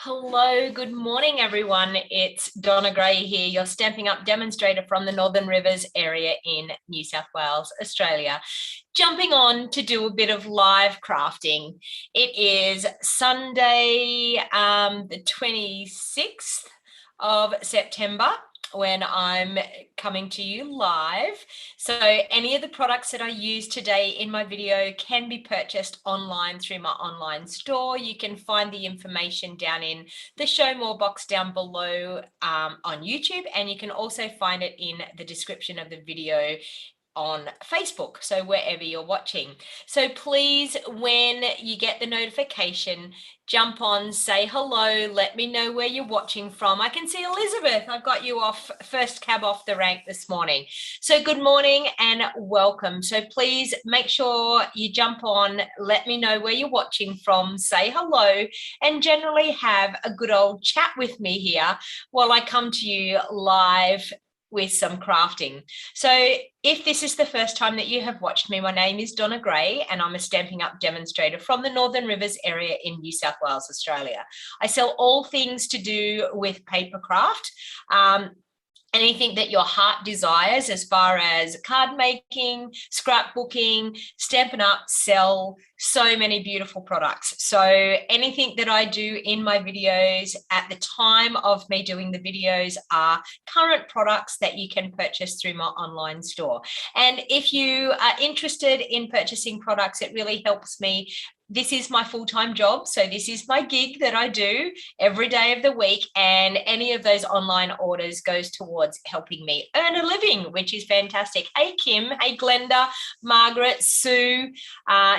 Hello, good morning, everyone. It's Donna Gray here, your Stamping Up demonstrator from the Northern Rivers area in New South Wales, Australia. Jumping on to do a bit of live crafting. It is Sunday, the 26th of September, when I'm coming to you live. So any of the products that I use today in my video can be purchased online through my online store. You can find the information down in the show more box down below on YouTube, and you can also find it in the description of the video on Facebook, so wherever you're watching. So please, when you get the notification, jump on, say hello, let me know where you're watching from. I can see Elizabeth, I've got you off first cab off the rank this morning. So good morning and welcome. So please make sure you jump on, let me know where you're watching from, say hello, and generally have a good old chat with me here while I come to you live with some crafting. So if this is the first time that you have watched me, my name is Donna Gray and I'm a Stamping Up demonstrator from the Northern Rivers area in New South Wales, Australia. I sell all things to do with paper craft. Anything that your heart desires as far as card making, scrapbooking, Stampin' Up, sell so many beautiful products. So anything that I do in my videos at the time of me doing the videos are current products that you can purchase through my online store. And if you are interested in purchasing products, it really helps me. This is my full-time job. So this is my gig that I do every day of the week. And any of those online orders goes towards helping me earn a living, which is fantastic. Hey, Kim. Hey, Glenda, Margaret, Sue,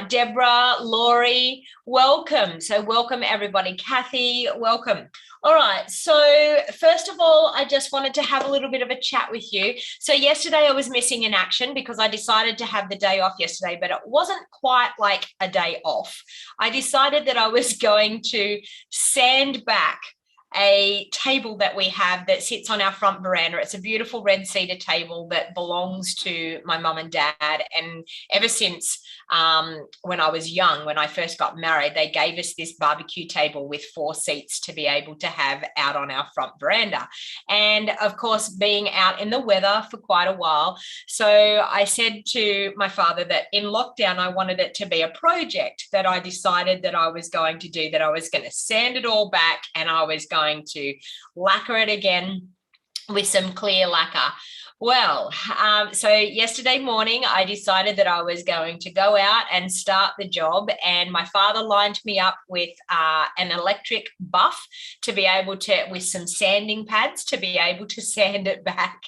Deborah, Laurie, welcome. So welcome, everybody. Kathy, welcome. All right, so first of all, I just wanted to have a little bit of a chat with you. So yesterday I was missing in action because I decided to have the day off yesterday, but it wasn't quite like a day off. I decided that I was going to sand back a table that we have that sits on our front veranda. It's a beautiful red cedar table that belongs to my mum and dad. And ever since when I was young, when I first got married, they gave us this barbecue table with 4 seats to be able to have out on our front veranda. And of course, being out in the weather for quite a while. So I said to my father that in lockdown, I wanted it to be a project that I decided that I was going to do, that I was going to sand it all back and I was going to lacquer it again with some clear lacquer. Well, so yesterday morning, I decided that I was going to go out and start the job, and my father lined me up with an electric buff to be able to, with some sanding pads, to be able to sand it back.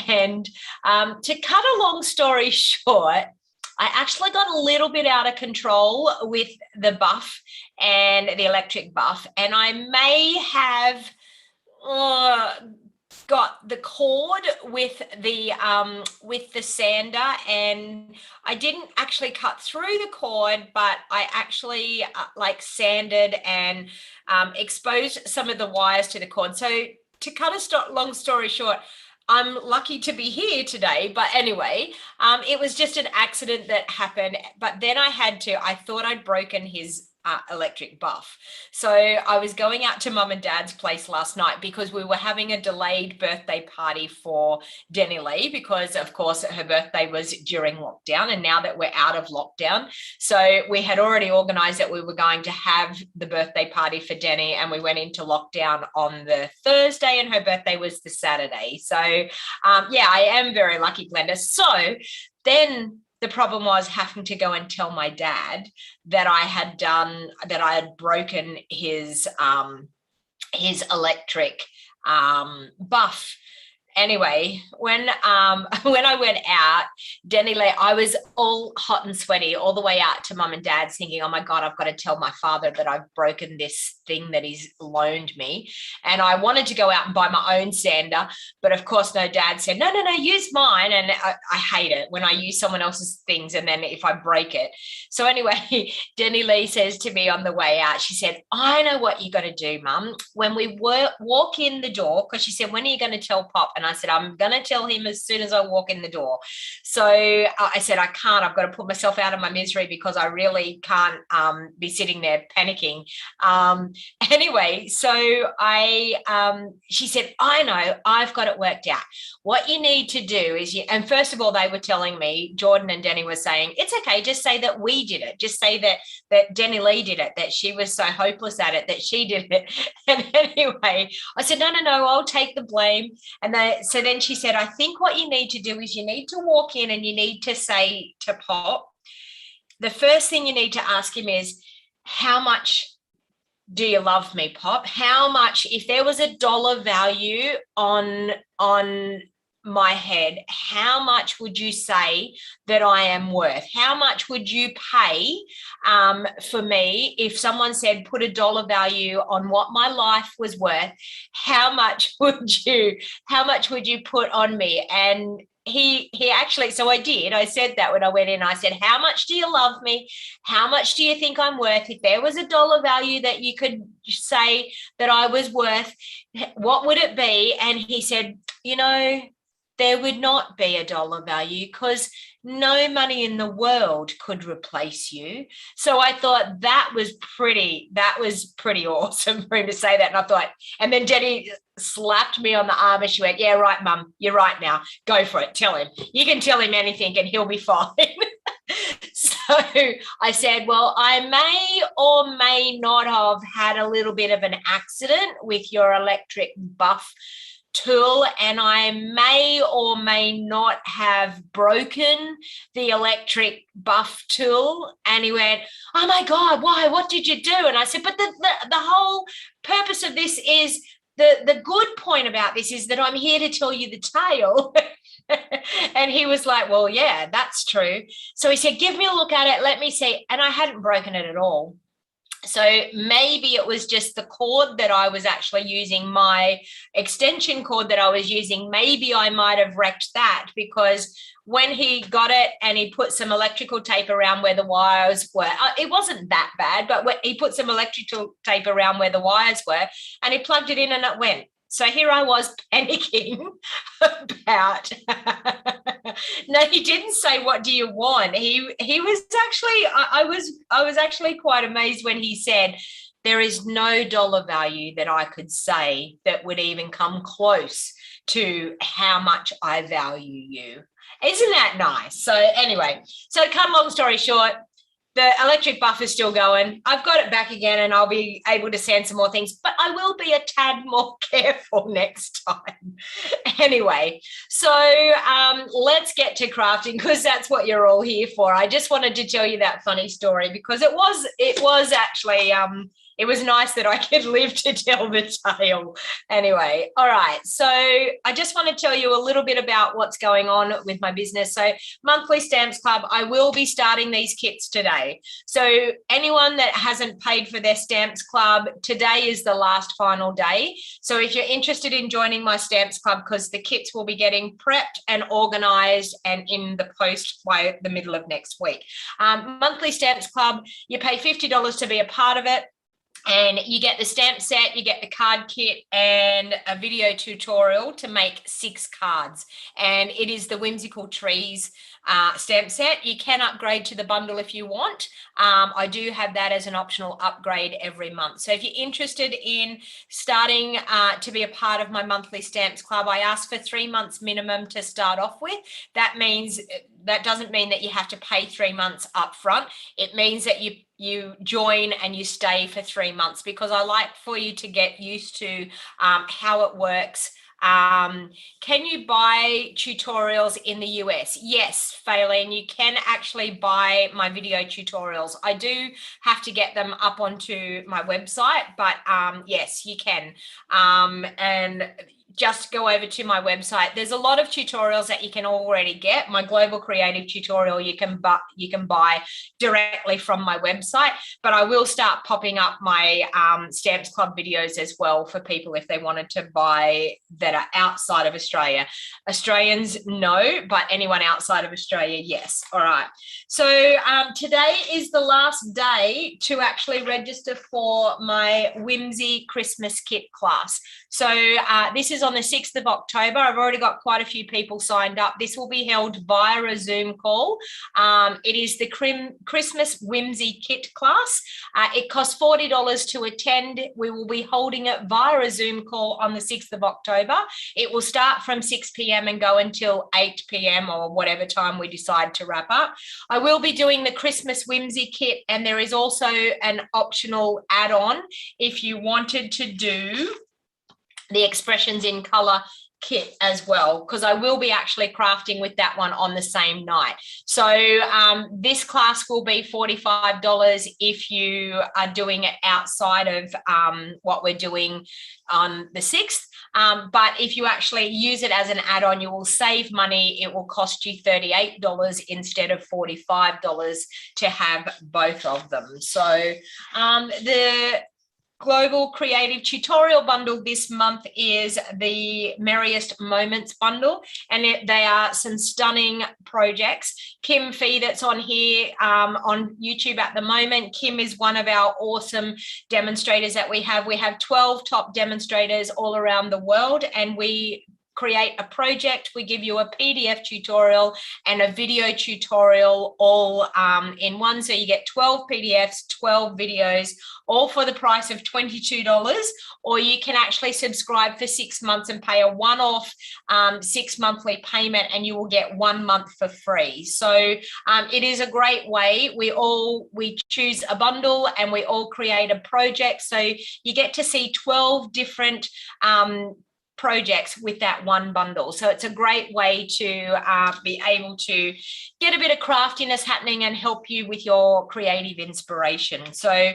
And to cut a long story short, I actually got a little bit out of control with the buff and the electric buff, and I may have got the cord with the sander, and I didn't actually cut through the cord, but I actually like sanded and exposed some of the wires to the cord. So to cut a long story short, I'm lucky to be here today, but anyway, it was just an accident that happened. But then I thought I'd broken his electric buff. So I was going out to mum and dad's place last night because we were having a delayed birthday party for Denny Lee, because of course her birthday was during lockdown, and now that we're out of lockdown, so we had already organized that we were going to have the birthday party for Denny, and we went into lockdown on the Thursday and her birthday was the Saturday. So yeah, I am very lucky, Glenda. So then the problem was having to go and tell my dad that I had broken his electric buff. Anyway, when I went out, Denny Lee, I was all hot and sweaty all the way out to mum and dad's thinking, oh my God, I've got to tell my father that I've broken this thing that he's loaned me. And I wanted to go out and buy my own sander, but of course, no, dad said, no, use mine. And I hate it when I use someone else's things and then if I break it. So anyway, Denny Lee says to me on the way out, she said, I know what you got to do, Mum. When we walk in the door, because she said, when are you going to tell Pop? And I said, I'm going to tell him as soon as I walk in the door. So I said, I can't. I've got to put myself out of my misery because I really can't be sitting there panicking. Anyway, so she said, I know, I've got it worked out. What you need to do is and first of all, they were telling me, Jordan and Denny were saying, it's okay, just say that we did it. Just say that Denny Lee did it, that she was so hopeless at it, that she did it. And anyway, I said, no, I'll take the blame. And so then she said, I think what you need to do is you need to walk in and you need to say to Pop, the first thing you need to ask him is, how much do you love me, Pop? How much, if there was a dollar value on my head, how much would you say that I am worth? How much would you pay for me if someone said put a dollar value on what my life was worth? How much would you put on me? And he actually, so I said that when I went in. I said, how much do you love me? How much do you think I'm worth? If there was a dollar value that you could say that I was worth, what would it be? And he said, there would not be a dollar value because no money in the world could replace you. So I thought that was pretty awesome for him to say that. And I thought, and then Jenny slapped me on the arm and she went, yeah, right, Mum, you're right now. Go for it. Tell him. You can tell him anything and he'll be fine. So I said, well, I may or may not have had a little bit of an accident with your electric buff tool, and I may or may not have broken the electric buff tool. And he went, oh my God, why? What did you do? And I said, but the whole purpose of this is, the good point about this is that I'm here to tell you the tale. And he was like, well, yeah, that's true. So he said, give me a look at it. Let me see. And I hadn't broken it at all. So maybe it was just the cord that I was actually using, my extension cord that I was using. Maybe I might have wrecked that, because when he got it and he put some electrical tape around where the wires were, it wasn't that bad, but he put some electrical tape around where the wires were and he plugged it in and it went. So here I was panicking about. No, he didn't say, what do you want? He was actually, I was actually quite amazed when he said, there is no dollar value that I could say that would even come close to how much I value you. Isn't that nice? So anyway, so cut a long story short, the electric buff is still going. I've got it back again and I'll be able to sand some more things, but I will be a tad more careful next time. Anyway, so let's get to crafting, because that's what you're all here for. I just wanted to tell you that funny story because it was actually it was nice that I could live to tell the tale. Anyway, all right. So I just want to tell you a little bit about what's going on with my business. So Monthly Stamps Club, I will be starting these kits today. So anyone that hasn't paid for their Stamps Club, today is the last final day. So if you're interested in joining my Stamps Club, because the kits will be getting prepped and organised and in the post by the middle of next week. Monthly Stamps Club, you pay $50 to be a part of it. And you get the stamp set, you get the card kit and a video tutorial to make 6 cards. And it is the Whimsical Trees stamp set. You can upgrade to the bundle if you want. I do have that as an optional upgrade every month. So if you're interested in starting to be a part of my Monthly Stamps Club, I ask for 3 months minimum to start off with. That doesn't mean that you have to pay 3 months up front. It means that you join and you stay for 3 months, because I like for you to get used to how it works. Can you buy tutorials in the US? Yes, Faylene, you can actually buy my video tutorials. I do have to get them up onto my website, but yes, you can. And just go over to my website. There's a lot of tutorials that you can already get. My Global Creative tutorial you can buy directly from my website, but I will start popping up my Stamps Club videos as well for people if they wanted to buy that are outside of Australia. Australians, no, but anyone outside of Australia, yes. All right. So today is the last day to actually register for my Whimsy Christmas Kit class. So this is is on the 6th of October. I've already got quite a few people signed up. This will be held via a Zoom call. It is the Christmas Whimsy kit class. It costs $40 to attend. We will be holding it via a Zoom call on the 6th of October. It will start from 6 p.m. and go until 8 p.m. or whatever time we decide to wrap up. I will be doing the Christmas Whimsy kit, and there is also an optional add-on if you wanted to do the Expressions in Color kit as well, because I will be actually crafting with that one on the same night. So this class will be $45 if you are doing it outside of what we're doing on the 6th. But if you actually use it as an add-on, you will save money. It will cost you $38 instead of $45 to have both of them. So the Global Creative Tutorial Bundle this month is the Merriest Moments Bundle, and they are some stunning projects. Kim Fee, that's on here on YouTube at the moment. Kim is one of our awesome demonstrators that we have. We have 12 top demonstrators all around the world, and we create a project. We give you a PDF tutorial and a video tutorial all in one. So you get 12 PDFs, 12 videos, all for the price of $22, or you can actually subscribe for 6 months and pay a one-off 6 monthly payment, and you will get 1 month for free. So it is a great way. We choose a bundle and we all create a project. So you get to see 12 different projects with that one bundle. So it's a great way to be able to get a bit of craftiness happening and help you with your creative inspiration. So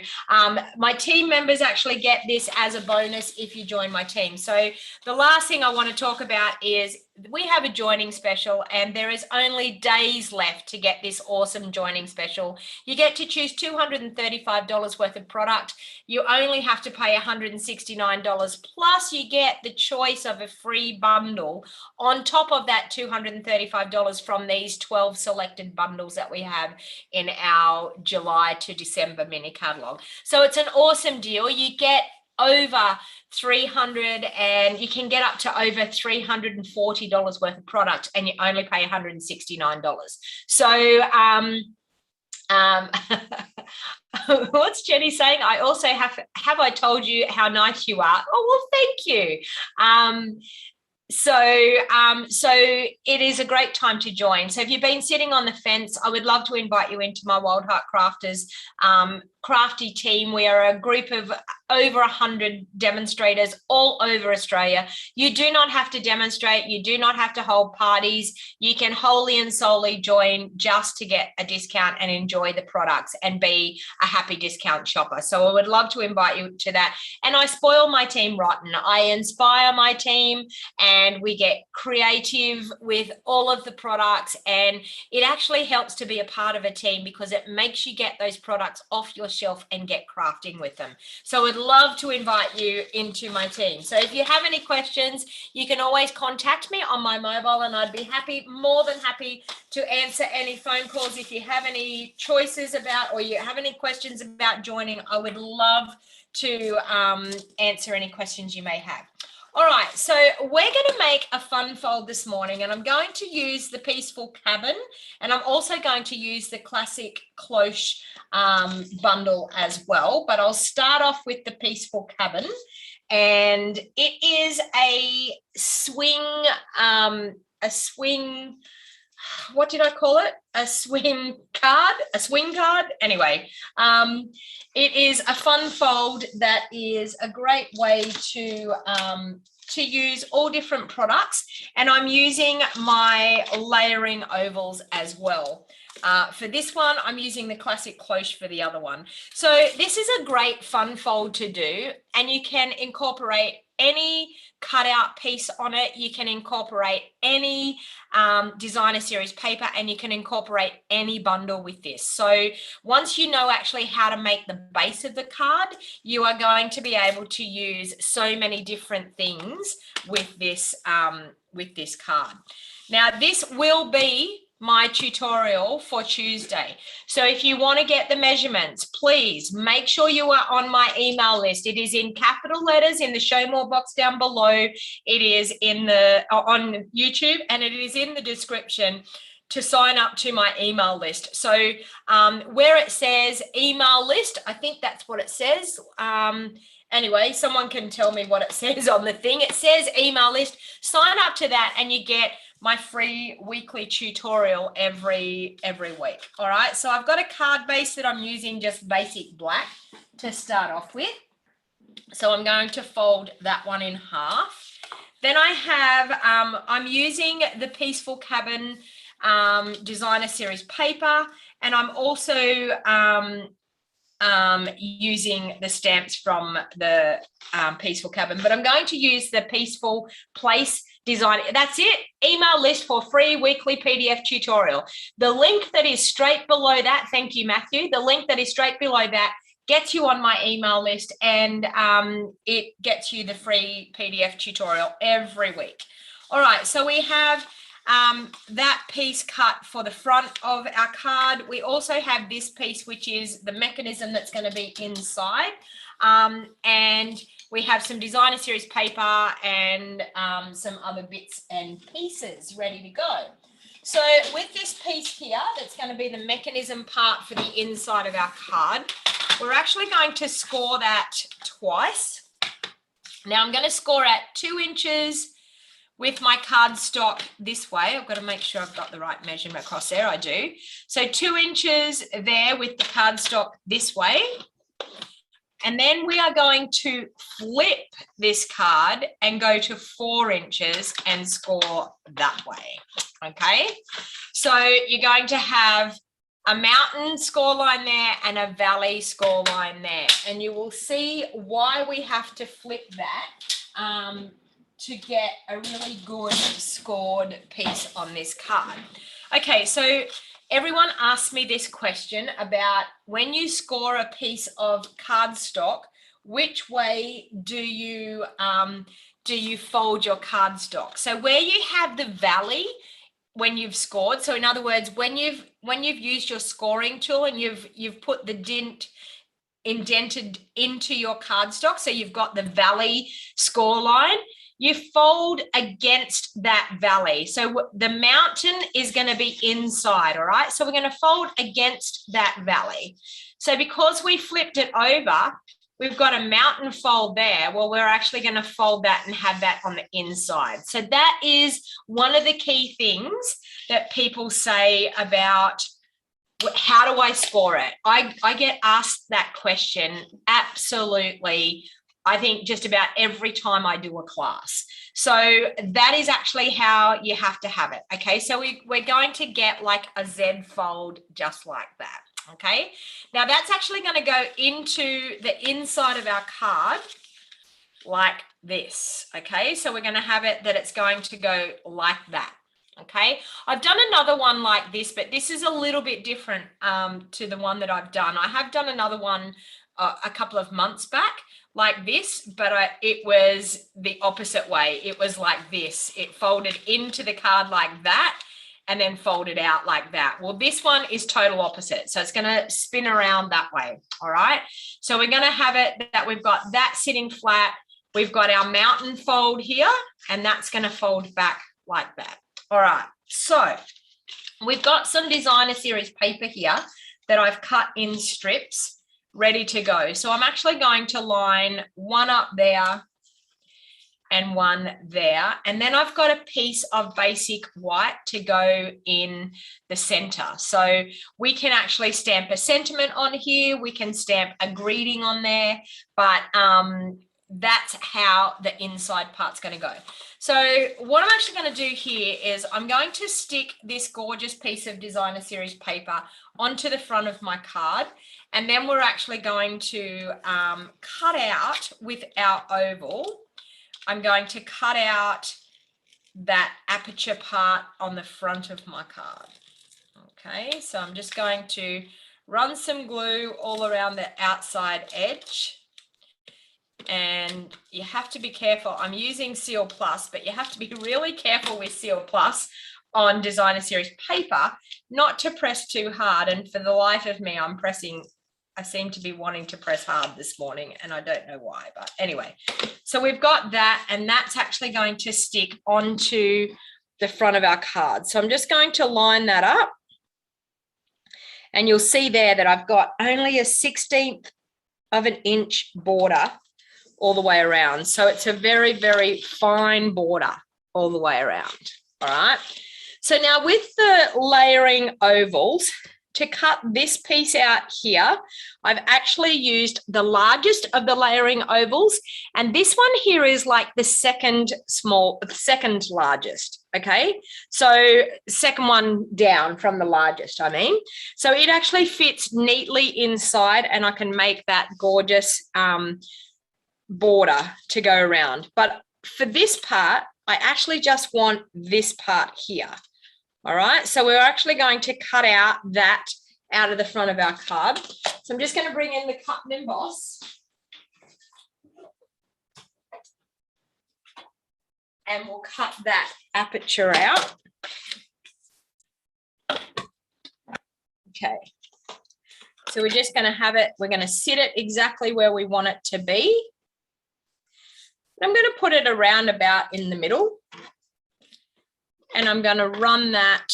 my team members actually get this as a bonus if you join my team. So the last thing I want to talk about is we have a joining special, and there is only days left to get this awesome joining special. You get to choose $235 worth of product. You only have to pay $169, plus you get the choice of a free bundle on top of that $235 from these 12 selected bundles that we have in our July to December mini catalog. So it's an awesome deal. You get over 300, and you can get up to over $340 worth of product, and you only pay $169. So what's Jenny saying? I also have I told you how nice you are? Oh, well, thank you. So it is a great time to join. So if you've been sitting on the fence, I would love to invite you into my Wild Heart Crafters crafty team. We are a group of over 100 demonstrators all over Australia. You do not have to demonstrate. You do not have to hold parties. You can wholly and solely join just to get a discount and enjoy the products and be a happy discount shopper. So I would love to invite you to that. And I spoil my team rotten. I inspire my team, and we get creative with all of the products, and it actually helps to be a part of a team because it makes you get those products off your shelf and get crafting with them. So I'd love to invite you into my team. So if you have any questions, you can always contact me on my mobile, and I'd be more than happy to answer any phone calls. If you have any choices about, or you have any questions about joining, I would love to answer any questions you may have. All right, so we're going to make a fun fold this morning, and I'm going to use the Peaceful Cabin, and I'm also going to use the classic Cloche bundle as well, but I'll start off with the Peaceful Cabin, and it is a swing, what did I call it? A swing card. Anyway, it is a fun fold that is a great way to use all different products, and I'm using my layering ovals as well. For this one, I'm using the classic Cloche for the other one. So this is a great fun fold to do, and you can incorporate any cutout piece on it. You can incorporate any designer series paper, and you can incorporate any bundle with this. So once you know actually how to make the base of the card, you are going to be able to use so many different things with this card. Now, this will be my tutorial for Tuesday. So if you want to get the measurements, please make sure you are on my email list. It is in capital letters in the show more box down below. It is in the on YouTube, and it is in the description to sign up to my email list. So where it says email list, I think that's what it says. Anyway, someone can tell me what it says on the thing. It says email list. Sign up to that and you get my free weekly tutorial every week. All right, so I've got a card base that I'm using, just basic black to start off with. So I'm going to fold that one in half. Then I have, I'm using the Peaceful Cabin Designer Series paper, and I'm also using the stamps from the Peaceful Cabin, but I'm going to use the Peaceful Place Design. That's it. Email list for free weekly PDF tutorial. The link that is straight below that, thank you, Matthew. The link that is straight below that gets you on my email list, and it gets you the free PDF tutorial every week. All right, so we have that piece cut for the front of our card. We also have this piece, which is the mechanism that's going to be inside. And we have some designer series paper and some other bits and pieces ready to go. So with this piece here, that's going to be the mechanism part for the inside of our card, we're actually going to score that twice. Now I'm going to score at 2 inches with my cardstock this way. I've got to make sure I've got the right measurement across there. I do. So 2 inches there with the cardstock this way. And then we are going to flip this card and go to 4 inches and score that way. Okay. So you're going to have a mountain score line there and a valley score line there. And you will see why we have to flip that to get a really good scored piece on this card. Okay, so everyone asked me this question about when you score a piece of cardstock, which way do you fold your cardstock? So where you have the valley when you've scored, so in other words, when you've used your scoring tool and you've put the dent indented into your cardstock, so you've got the valley score line, you fold against that valley. So the mountain is going to be inside, all right? So we're going to fold against that valley. So because we flipped it over, we've got a mountain fold there. Well, we're actually going to fold that and have that on the inside. So that is one of the key things that people say about how do I score it? I get asked that question absolutely, I think just about every time I do a class. So that is actually how you have to have it. Okay, so we're going to get like a Z fold just like that. Okay, now that's actually going to go into the inside of our card like this. Okay, so we're going to have it that it's going to go like that. Okay, I've done another one like this, but this is a little bit different to the one that I've done. I have done another one a couple of months back like this, but it was the opposite way. It was like this. It folded into the card like that and then folded out like that. Well, this one is total opposite. So it's going to spin around that way. All right. So we're going to have it that we've got that sitting flat. We've got our mountain fold here, and that's going to fold back like that. All right. So we've got some designer series paper here that I've cut in strips ready to go. So I'm actually going to line one up there and one there. And then I've got a piece of basic white to go in the center. So we can actually stamp a sentiment on here. We can stamp a greeting on there, but that's how the inside part's going to go. So what I'm actually going to do here is I'm going to stick this gorgeous piece of designer series paper onto the front of my card. And then we're actually going to cut out with our oval. I'm going to cut out that aperture part on the front of my card. Okay, so I'm just going to run some glue all around the outside edge. And you have to be careful. I'm using Seal Plus, but you have to be really careful with Seal Plus, on designer series paper not to press too hard, and for the life of me I seem to be wanting to press hard this morning, and I don't know why, but anyway. So we've got that, and that's actually going to stick onto the front of our card. So I'm just going to line that up, and you'll see there that I've got only a 1/16 of an inch border all the way around. So it's a very, very fine border all the way around. All right. So now with the layering ovals, to cut this piece out here, I've actually used the largest of the layering ovals, and this one here is like the second largest, okay? So second one down from the largest, I mean. So it actually fits neatly inside, and I can make that gorgeous border to go around. But for this part, I actually just want this part here. All right, so we're actually going to cut out that out of the front of our card. So I'm just going to bring in the cut and emboss. And we'll cut that aperture out. Okay. So we're just going to have it, we're going to sit it exactly where we want it to be. I'm going to put it around about in the middle. And I'm going to run that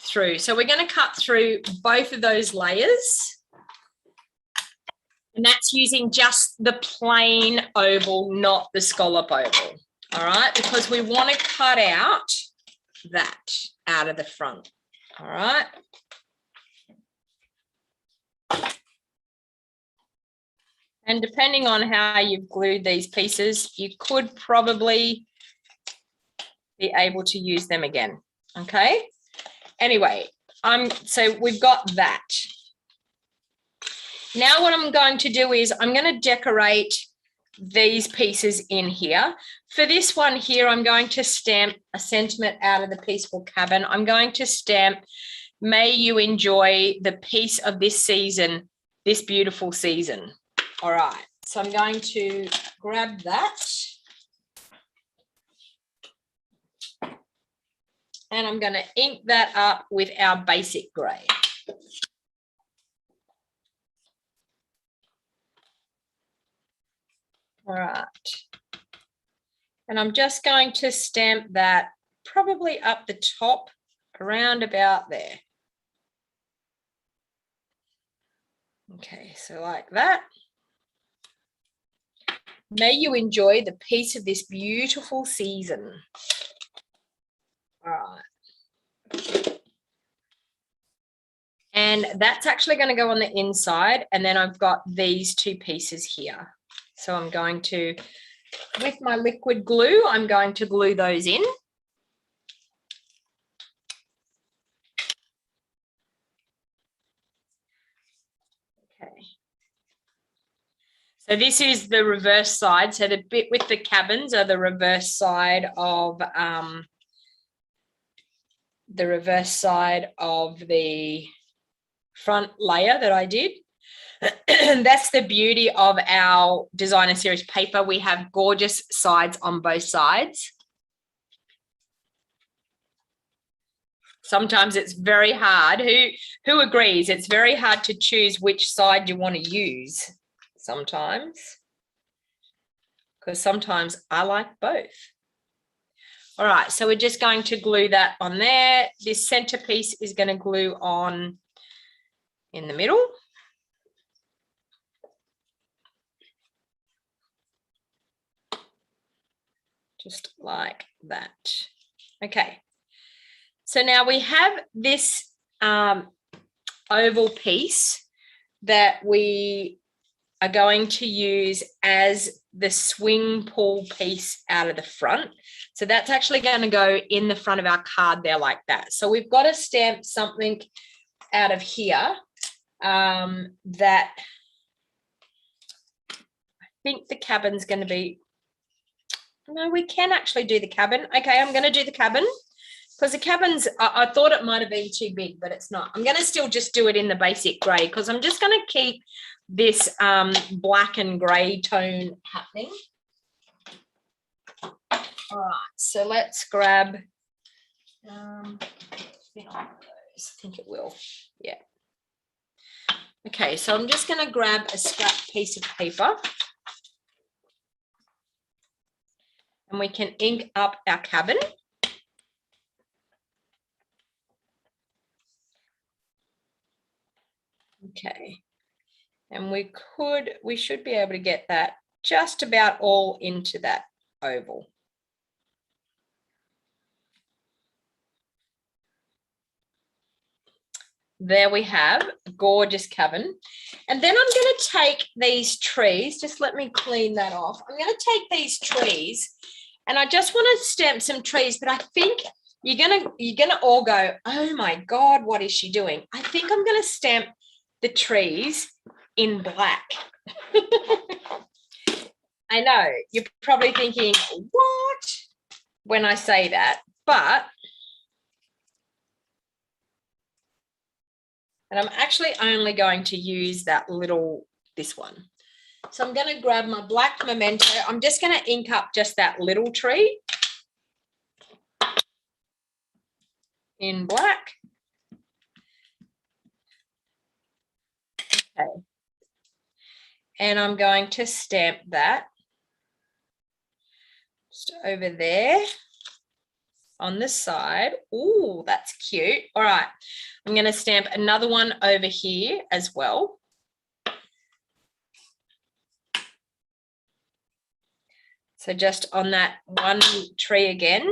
through. So we're going to cut through both of those layers. And that's using just the plain oval, not the scallop oval. All right, because we want to cut out that out of the front. All right. And depending on how you've glued these pieces, you could probably be able to use them again. Okay. Anyway, so we've got that. Now what I'm going to do is I'm going to decorate these pieces in here. For this one here, I'm going to stamp a sentiment out of the Peaceful Cabin. I'm going to stamp, may you enjoy the peace of this season, this beautiful season. All right. So I'm going to grab that. And I'm going to ink that up with our basic grey. All right. And I'm just going to stamp that probably up the top, around about there. Okay, so like that. May you enjoy the peace of this beautiful season. All right. And that's actually going to go on the inside. And then I've got these two pieces here. So I'm going to, with my liquid glue, I'm going to glue those in. Okay. So this is the reverse side. So the bit with the cabins are the reverse side of the front layer that I did. That's the beauty of our designer series paper. We have gorgeous sides on both sides. Sometimes it's very hard. Who agrees? It's very hard to choose which side you want to use sometimes, because sometimes I like both. All right, so we're just going to glue that on there. This centerpiece is going to glue on in the middle. Just like that. Okay. So now we have this oval piece that we are going to use as the swing pull piece out of the front. So that's actually going to go in the front of our card there like that. So we've got to stamp something out of here that I think the cabin's going to be, no, we can actually do the cabin. Okay, I'm going to do the cabin because the cabins, I thought it might have been too big, but it's not. I'm going to still just do it in the basic grey because I'm just going to keep this black and grey tone happening. All right, so let's grab I think it will. Yeah. Okay, so I'm just going to grab a scrap piece of paper and we can ink up our cabin. Okay, and we should be able to get that just about all into that oval. There we have a gorgeous cabin. And then I'm going to take these trees, just let me clean that off. I'm going to take these trees and I just want to stamp some trees, but I think you're gonna all go, oh my God, what is she doing? I think I'm going to stamp the trees in black. I know, you're probably thinking, what? When I say that, but and I'm actually only going to use this one. So I'm going to grab my black memento. I'm just going to ink up just that little tree in black. Okay. And I'm going to stamp that just over there on the side. Oh, that's cute. All right. I'm going to stamp another one over here as well. So just on that one tree again.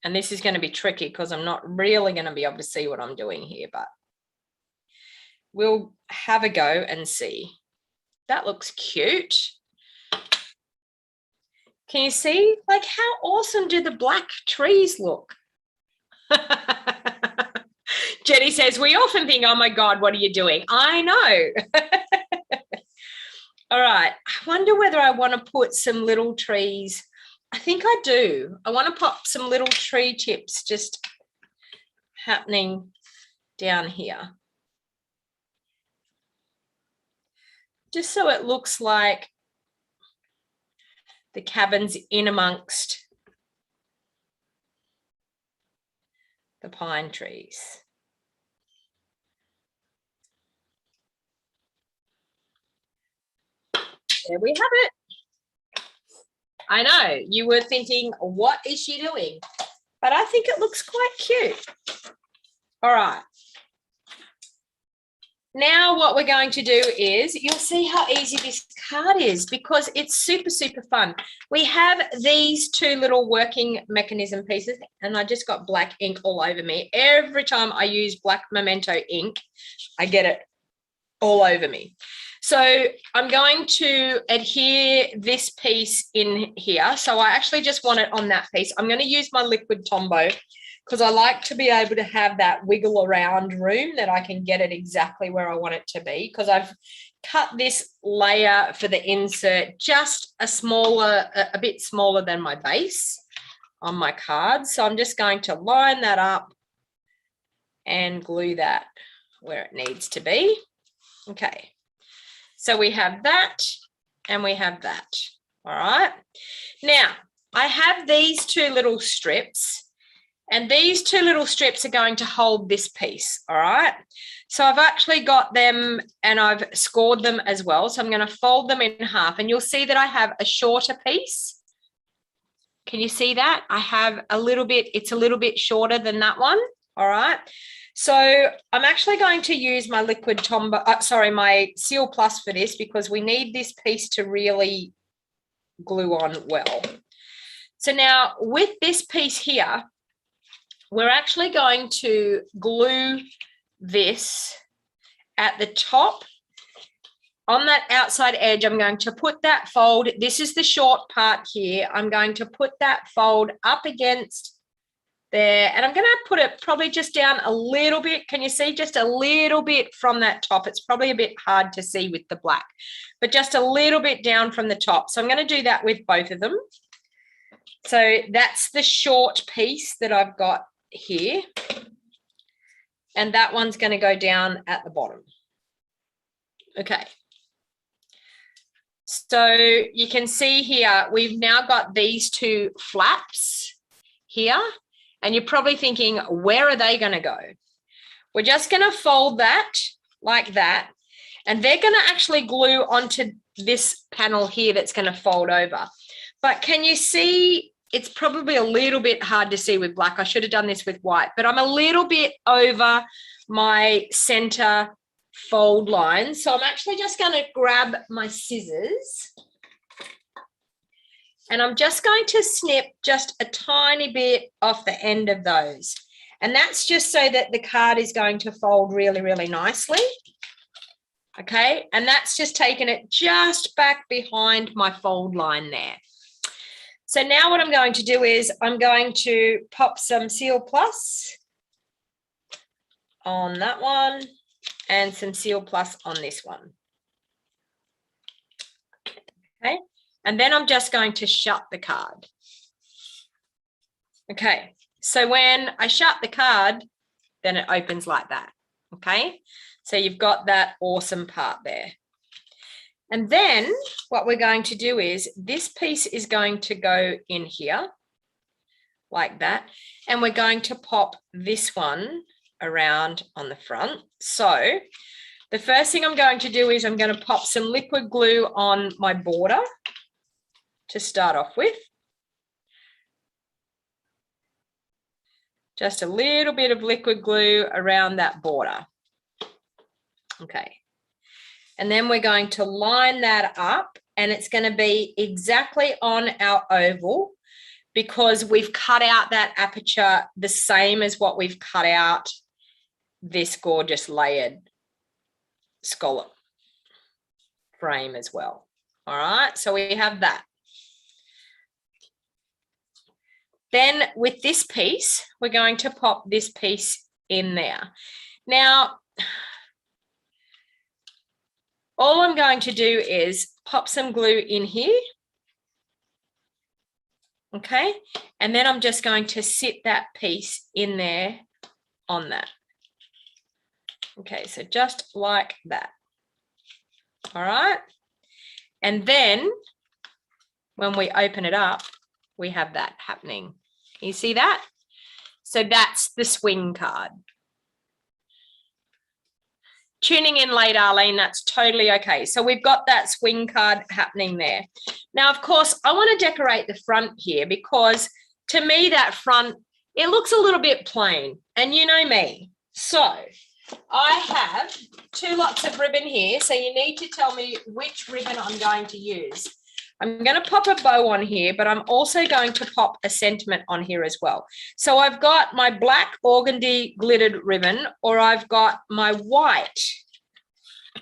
And this is going to be tricky because I'm not really going to be able to see what I'm doing here, but we'll have a go and see. That looks cute. Can you see? Like, how awesome do the black trees look? Jenny says, we often think, oh my God, what are you doing? I know. All right. I wonder whether I want to put some little trees. I think I do. I want to pop some little tree tips just happening down here. Just so it looks like the cabin's in amongst the pine trees. There we have it. I know, you were thinking, what is she doing? But I think it looks quite cute. All right. Now what we're going to do is, you'll see how easy this card is because it's super, super fun. We have these two little working mechanism pieces and I just got black ink all over me. Every time I use black memento ink, I get it all over me. So I'm going to adhere this piece in here. So I actually just want it on that piece. I'm going to use my liquid Tombow because I like to be able to have that wiggle around room that I can get it exactly where I want it to be, because I've cut this layer for the insert just a bit smaller than my base on my card. So I'm just going to line that up and glue that where it needs to be. Okay, so we have that and we have that. All right, now I have these two little strips. And these two little strips are going to hold this piece, all right? So I've actually got them and I've scored them as well. So I'm going to fold them in half and you'll see that I have a shorter piece. Can you see that? I have a little bit, it's a little bit shorter than that one, all right? So I'm actually going to use my liquid Tombow, my Seal Plus for this because we need this piece to really glue on well. So now with this piece here, we're actually going to glue this at the top. On that outside edge, I'm going to put that fold. This is the short part here. I'm going to put that fold up against there, and I'm going to put it probably just down a little bit. Can you see? Just a little bit from that top. It's probably a bit hard to see with the black, but just a little bit down from the top. So I'm going to do that with both of them. So that's the short piece that I've got here, and that one's going to go down at the bottom. Okay, So you can see here, we've now got these two flaps here, and you're probably thinking, where are they going to go? We're just going to fold that like that, and they're going to actually glue onto this panel here that's going to fold over. But can you see, it's probably a little bit hard to see with black. I should have done this with white, but I'm a little bit over my center fold line. So I'm actually just going to grab my scissors and I'm just going to snip just a tiny bit off the end of those. And that's just so that the card is going to fold really, really nicely. Okay, and that's just taking it just back behind my fold line there. So now what I'm going to do is I'm going to pop some Seal Plus on that one and some Seal Plus on this one. Okay, and then I'm just going to shut the card. Okay, so when I shut the card, then it opens like that. Okay, so you've got that awesome part there. And then what we're going to do is this piece is going to go in here like that. And we're going to pop this one around on the front. So the first thing I'm going to do is I'm going to pop some liquid glue on my border to start off with. Just a little bit of liquid glue around that border. Okay. And then we're going to line that up, and it's going to be exactly on our oval because we've cut out that aperture the same as what we've cut out this gorgeous layered scallop frame as well. All right, so we have that. Then with this piece, we're going to pop this piece in there. Now, all I'm going to do is pop some glue in here. Okay, and then I'm just going to sit that piece in there on that. Okay, so just like that. All right, and then when we open it up, we have that happening. Can you see that? So that's the swing card. Tuning in late, Arlene, that's totally okay. So we've got that swing card happening there. Now, of course, I want to decorate the front here because to me that front, it looks a little bit plain. And you know me. So I have 2 lots of ribbon here. So you need to tell me which ribbon I'm going to use. I'm going to pop a bow on here, but I'm also going to pop a sentiment on here as well. So I've got my black organdy glittered ribbon, or I've got my white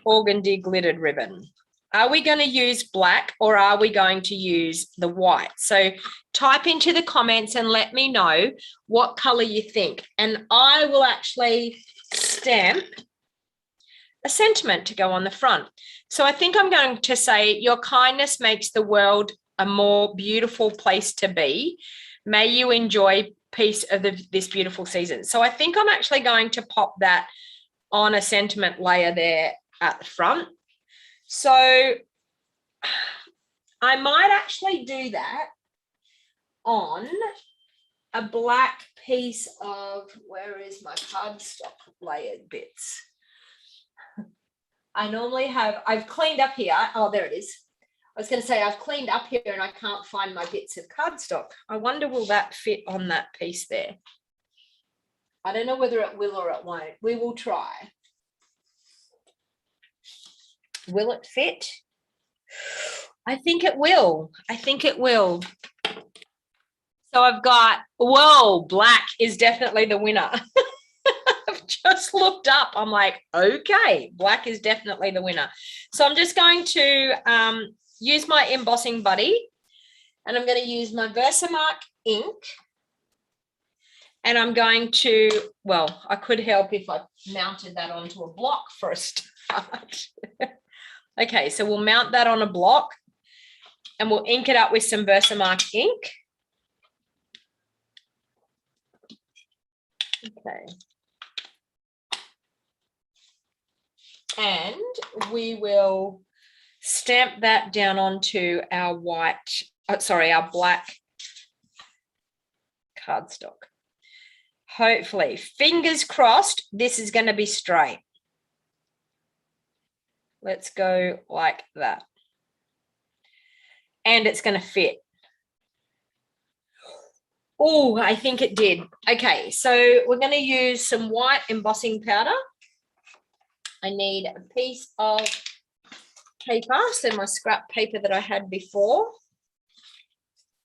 organdy glittered ribbon. Are we going to use black or are we going to use the white? So type into the comments and let me know what color you think. And I will actually stamp a sentiment to go on the front. So I think I'm going to say, your kindness makes the world a more beautiful place to be. May you enjoy peace of this beautiful season. So I think I'm actually going to pop that on a sentiment layer there at the front. So I might actually do that on a black piece of, where is my cardstock layered bits? I normally have, I've cleaned up here. Oh, there it is. I was going to say I've cleaned up here and I can't find my bits of cardstock. I wonder, will that fit on that piece there? I don't know whether it will or it won't. We will try. Will it fit? I think it will. I think it will. So I've got, whoa, black is definitely the winner. I've just looked up. I'm like, okay, black is definitely the winner. So I'm just going to use my embossing buddy, and I'm going to use my Versamark ink. And I'm going to, well, I could help if I mounted that onto a block for a start. Okay, so we'll mount that on a block and we'll ink it up with some Versamark ink. Okay. And we will stamp that down onto our our black cardstock. Hopefully, fingers crossed, this is going to be straight. Let's go like that. And it's going to fit. Oh, I think it did. Okay, so we're going to use some white embossing powder. I need a piece of paper, so my scrap paper that I had before.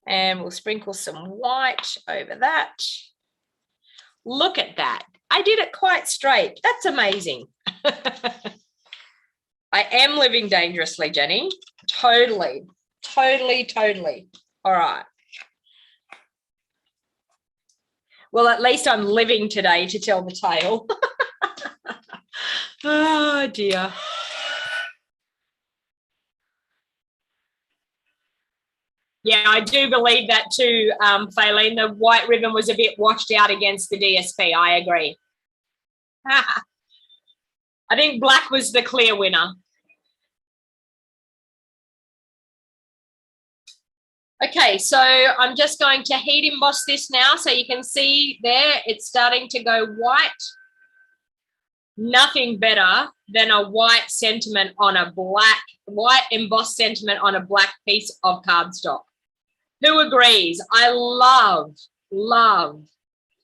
And we'll sprinkle some white over that. Look at that. I did it quite straight. That's amazing. I am living dangerously, Jenny. Totally. All right. Well, at least I'm living today to tell the tale. Oh, dear. Yeah, I do believe that too, Faylene. The white ribbon was a bit washed out against the DSP. I agree. I think black was the clear winner. Okay, so I'm just going to heat emboss this now. So you can see there, it's starting to go white. Nothing better than a white sentiment on a white embossed sentiment on a black piece of cardstock. Who agrees? I love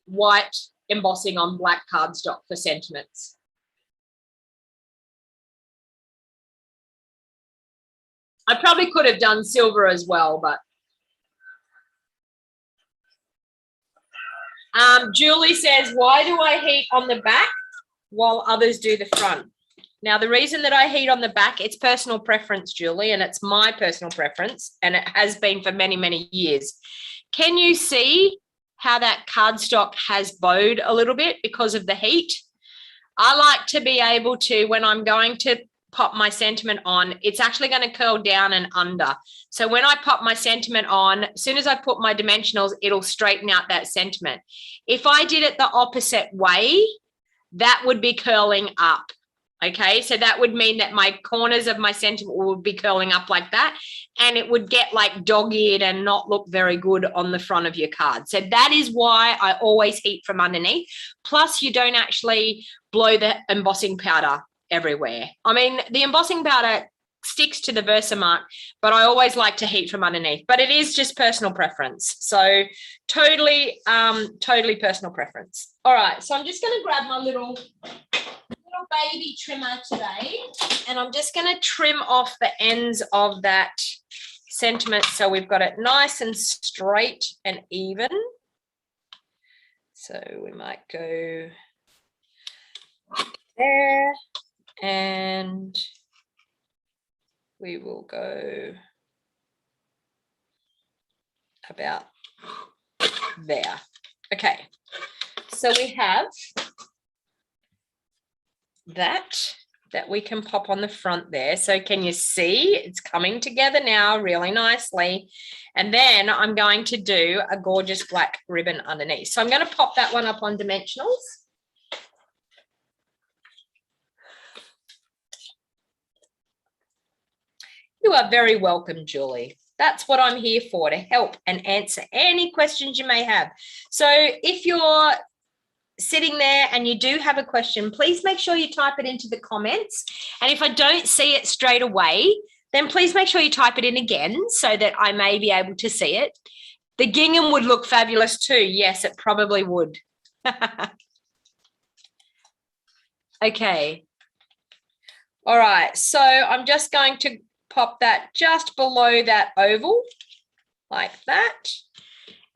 white embossing on black cardstock for sentiments. I probably could have done silver as well, but Julie says, why do I heat on the back while others do the front? Now, the reason that I heat on the back, it's personal preference, Julie, and it's my personal preference, and it has been for many, many years. Can you see how that cardstock has bowed a little bit because of the heat? I like to be able to, when I'm going to pop my sentiment on, it's actually going to curl down and under. So when I pop my sentiment on, as soon as I put my dimensionals, it'll straighten out that sentiment. If I did it the opposite way, that would be curling up. Okay, so that would mean that my corners of my sentiment would be curling up like that, and it would get like dog-eared and not look very good on the front of your card. So that is why I always heat from underneath. Plus, you don't actually blow the embossing powder everywhere. I mean, the embossing powder sticks to the Versamark, but I always like to heat from underneath. But it is just personal preference. So totally personal preference. All right, so I'm just going to grab my little baby trimmer today, and I'm just going to trim off the ends of that sentiment so we've got it nice and straight and even. So we might go there, and we will go about there. Okay, so we have that we can pop on the front there. So can you see it's coming together now really nicely? And then I'm going to do a gorgeous black ribbon underneath. So I'm going to pop that one up on dimensionals. You are very welcome, Julie. That's what I'm here for, to help and answer any questions you may have. So if you're sitting there and you do have a question, please make sure you type it into the comments. And if I don't see it straight away, then please make sure you type it in again so that I may be able to see it. The gingham would look fabulous too. Yes, it probably would. Okay. All right. So I'm just going to pop that just below that oval like that.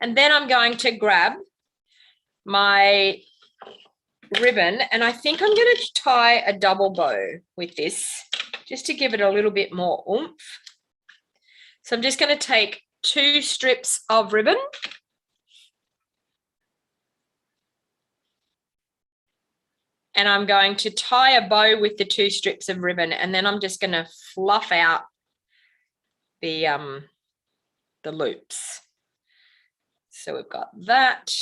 And then I'm going to grab my ribbon, and I think I'm going to tie a double bow with this just to give it a little bit more oomph. So I'm just going to take 2 strips of ribbon and I'm going to tie a bow with the 2 strips of ribbon, and then I'm just going to fluff out the loops. So we've got that.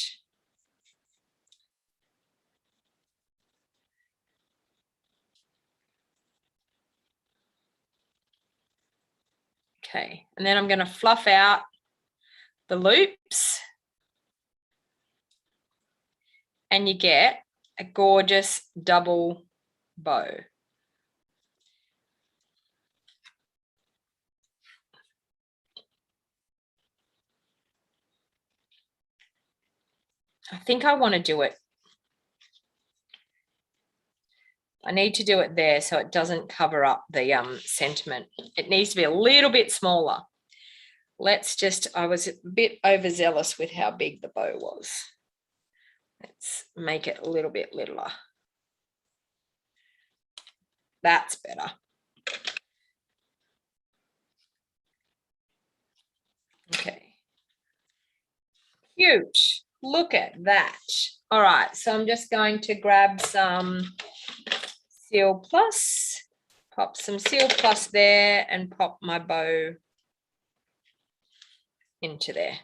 Okay, and then I'm going to fluff out the loops and you get a gorgeous double bow. I think I want to do it. I need to do it there so it doesn't cover up the sentiment. It needs to be a little bit smaller. Let's just, I was a bit overzealous with how big the bow was. Let's make it a little bit littler. That's better. Okay. Cute. Look at that. All right, so I'm just going to grab some Seal Plus, pop some Seal Plus there and pop my bow into there.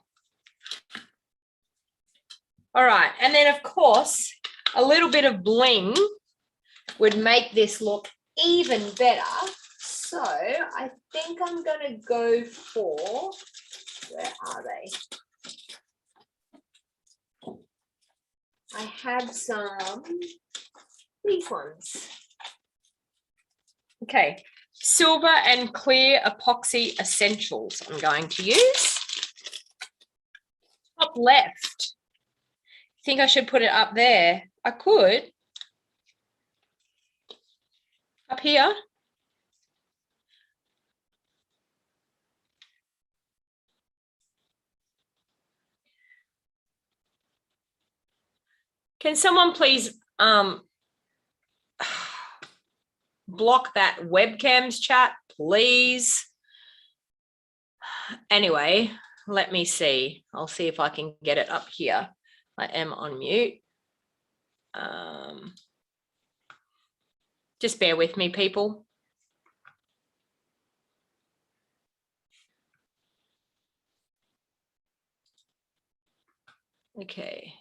All right, and then of course, a little bit of bling would make this look even better. So I think I'm going to go for, where are they? I have some, these ones. Okay, silver and clear epoxy essentials I'm going to use. Top left. Think I should put it up there? I could. Up here. Can someone please block that webcams chat, please? Anyway, let me see. I'll see if I can get it up here. I am on mute. Just bear with me, people. Okay.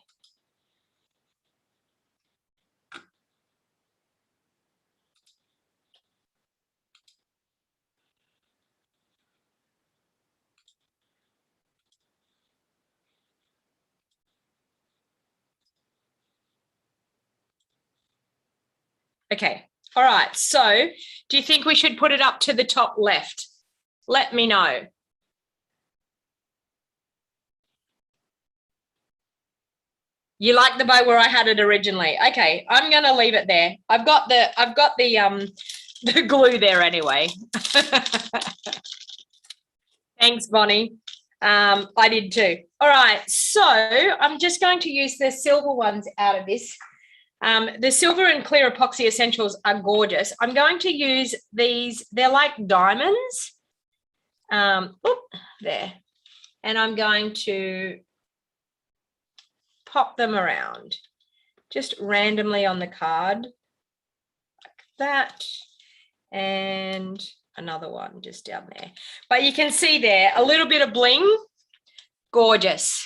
Okay. All right. So do you think we should put it up to the top left? Let me know. You like the bow where I had it originally. Okay, I'm going to leave it there. I've got the glue there anyway. Thanks, Bonnie. I did too. All right, so I'm just going to use the silver ones out of this. The silver and clear epoxy essentials are gorgeous. I'm going to use these. They're like diamonds. There. And I'm going to pop them around just randomly on the card like that, and another one just down there. But you can see there a little bit of bling. Gorgeous.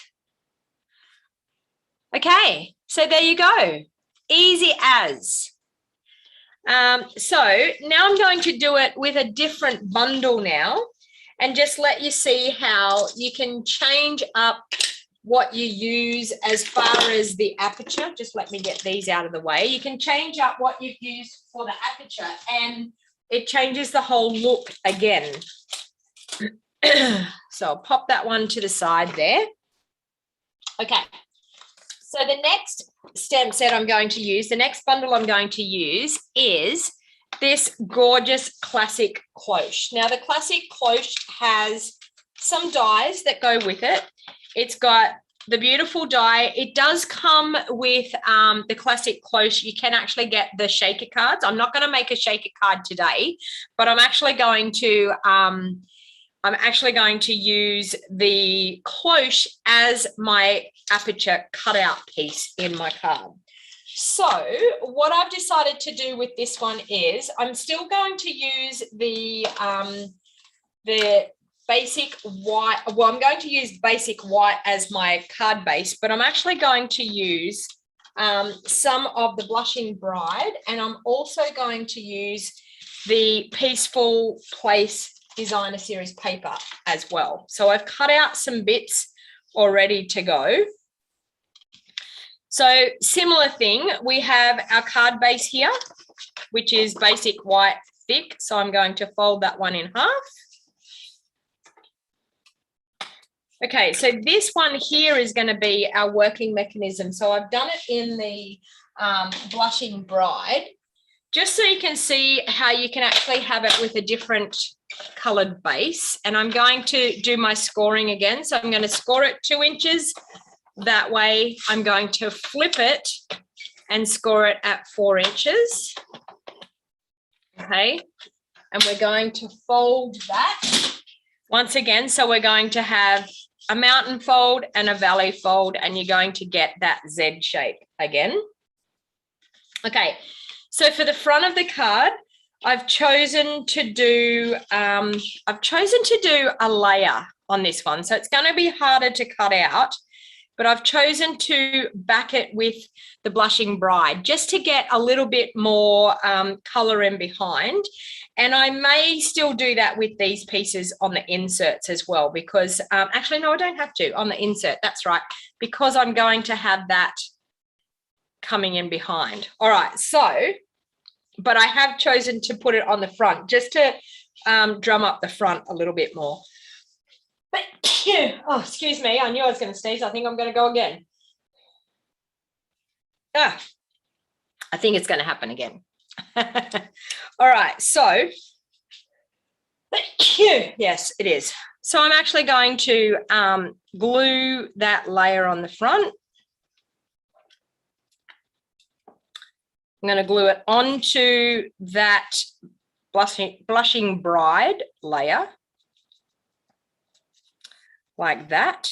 Okay, so there you go. Easy as. So now I'm going to do it with a different bundle now and just let you see how you can change up what you use as far as the aperture. Just let me get these out of the way. You can change up what you've used for the aperture and it changes the whole look again. So I'll pop that one to the side there. Okay. So the next stamp set I'm going to use, the next bundle I'm going to use is this gorgeous classic cloche. Now the classic cloche has some dies that go with it. It's got the beautiful die. It does come with the classic cloche. You can actually get the shaker cards. I'm not going to make a shaker card today, but I'm actually going to use the cloche as my aperture cutout piece in my card. So what I've decided to do with this one is I'm still going to use the basic white. Well, I'm going to use basic white as my card base, but I'm actually going to use some of the Blushing Bride, and I'm also going to use the Peaceful Place designer series paper as well. So I've cut out some bits already to go. So similar thing, we have our card base here, which is basic white thick. So I'm going to fold that one in half. Okay, so this one here is going to be our working mechanism. So I've done it in the Blushing Bride, just so you can see how you can actually have it with a different coloured base. And I'm going to do my scoring again. So I'm going to score it 2 inches. That way I'm going to flip it and score it at 4 inches. Okay, and we're going to fold that once again. So we're going to have a mountain fold and a valley fold, and you're going to get that Z shape again. Okay, so for the front of the card, I've chosen to do a layer on this one. So it's going to be harder to cut out, but I've chosen to back it with the Blushing Bride just to get a little bit more colour in behind. And I may still do that with these pieces on the inserts as well, because actually, no, I don't have to on the insert. That's right, because I'm going to have that coming in behind. All right, so, but I have chosen to put it on the front just to drum up the front a little bit more. But, oh, excuse me, I knew I was going to sneeze. I think I'm going to go again. I think it's going to happen again. All right, so, yes, it is. So I'm actually going to glue that layer on the front. I'm going to glue it onto that Blushing Bride layer, like that.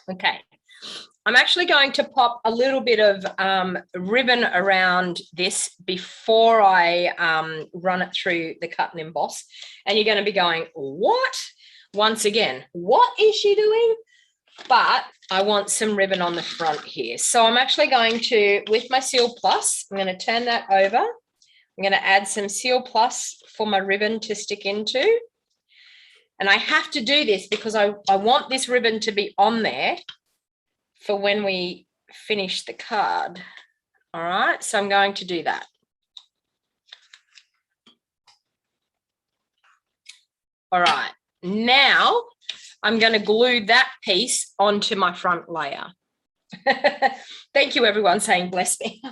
Okay. I'm actually going to pop a little bit of ribbon around this before I run it through the cut and emboss. And you're going to be going, what? Once again, what is she doing? But I want some ribbon on the front here. So I'm actually going to, with my Seal Plus, I'm going to turn that over. I'm going to add some Seal Plus for my ribbon to stick into. And I have to do this because I want this ribbon to be on there for when we finish the card. All right, so I'm going to do that. All right, now I'm going to glue that piece onto my front layer. Thank you, everyone, saying bless me.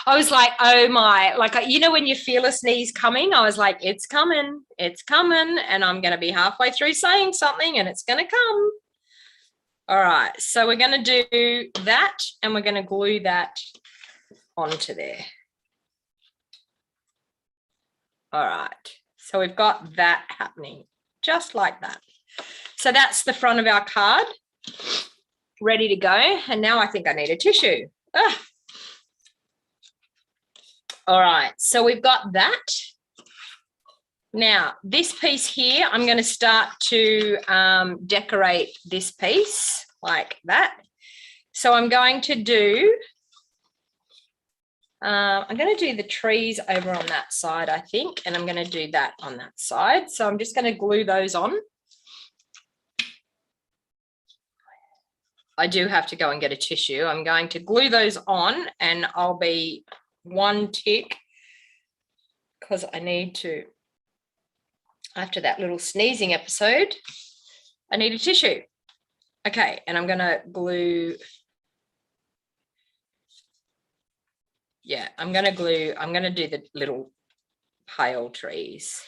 I was like, oh my, like, you know, when you feel a sneeze coming, I was like, it's coming, and I'm going to be halfway through saying something and it's going to come. All right, so we're going to do that and we're going to glue that onto there. All right, so we've got that happening just like that. So that's the front of our card, ready to go. And now I think I need a tissue. All right, so we've got that. Now, this piece here, I'm going to start to decorate this piece like that. So I'm going to do, the trees over on that side, I think, and I'm going to do that on that side. So I'm just going to glue those on. I do have to go and get a tissue. I'm going to glue those on and I'll be one tick because I need to, after that little sneezing episode, I need a tissue. Okay, and I'm going to glue. Yeah, I'm going to do the little pale trees.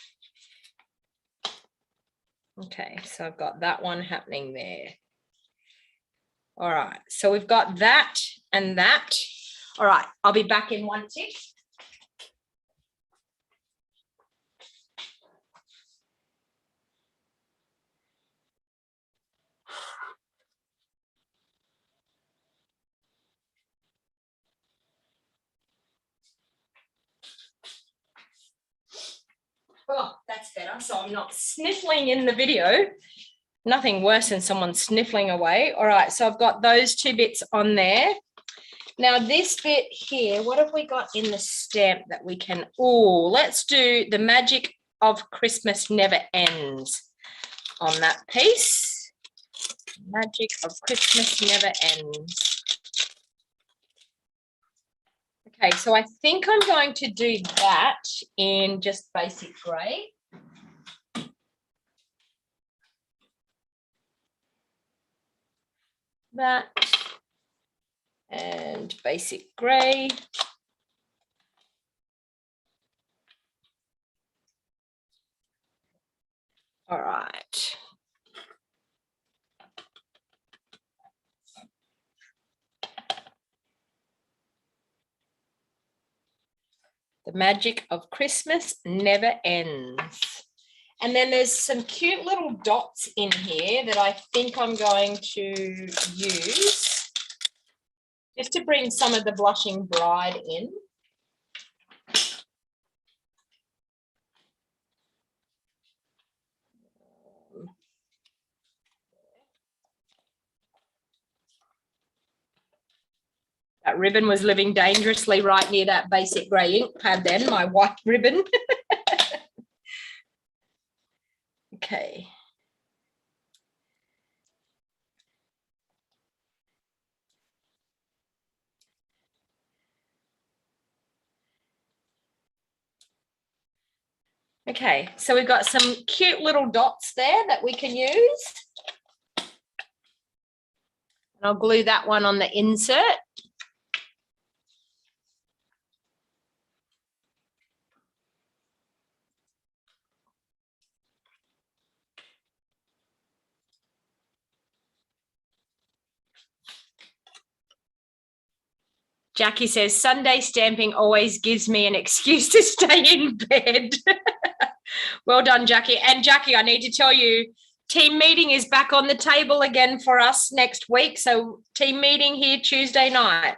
Okay, so I've got that one happening there. All right, so we've got that and that. All right, I'll be back in one tick. Oh, that's better. So I'm not sniffling in the video. Nothing worse than someone sniffling away. All right, so I've got those two bits on there. Now this bit here, what have we got in the stamp that we can, let's do the magic of Christmas never ends on that piece. Magic of Christmas never ends. Okay, so I think I'm going to do that in just basic grey. That and basic grey. All right. The magic of Christmas never ends. And then there's some cute little dots in here that I think I'm going to use just to bring some of the blushing bride in. That ribbon was living dangerously right near that basic grey ink pad then, my white ribbon. Okay. Okay, so we've got some cute little dots there that we can use. And I'll glue that one on the insert. Jackie says, Sunday stamping always gives me an excuse to stay in bed. Well done, Jackie. And Jackie, I need to tell you, team meeting is back on the table again for us next week. So team meeting here Tuesday night.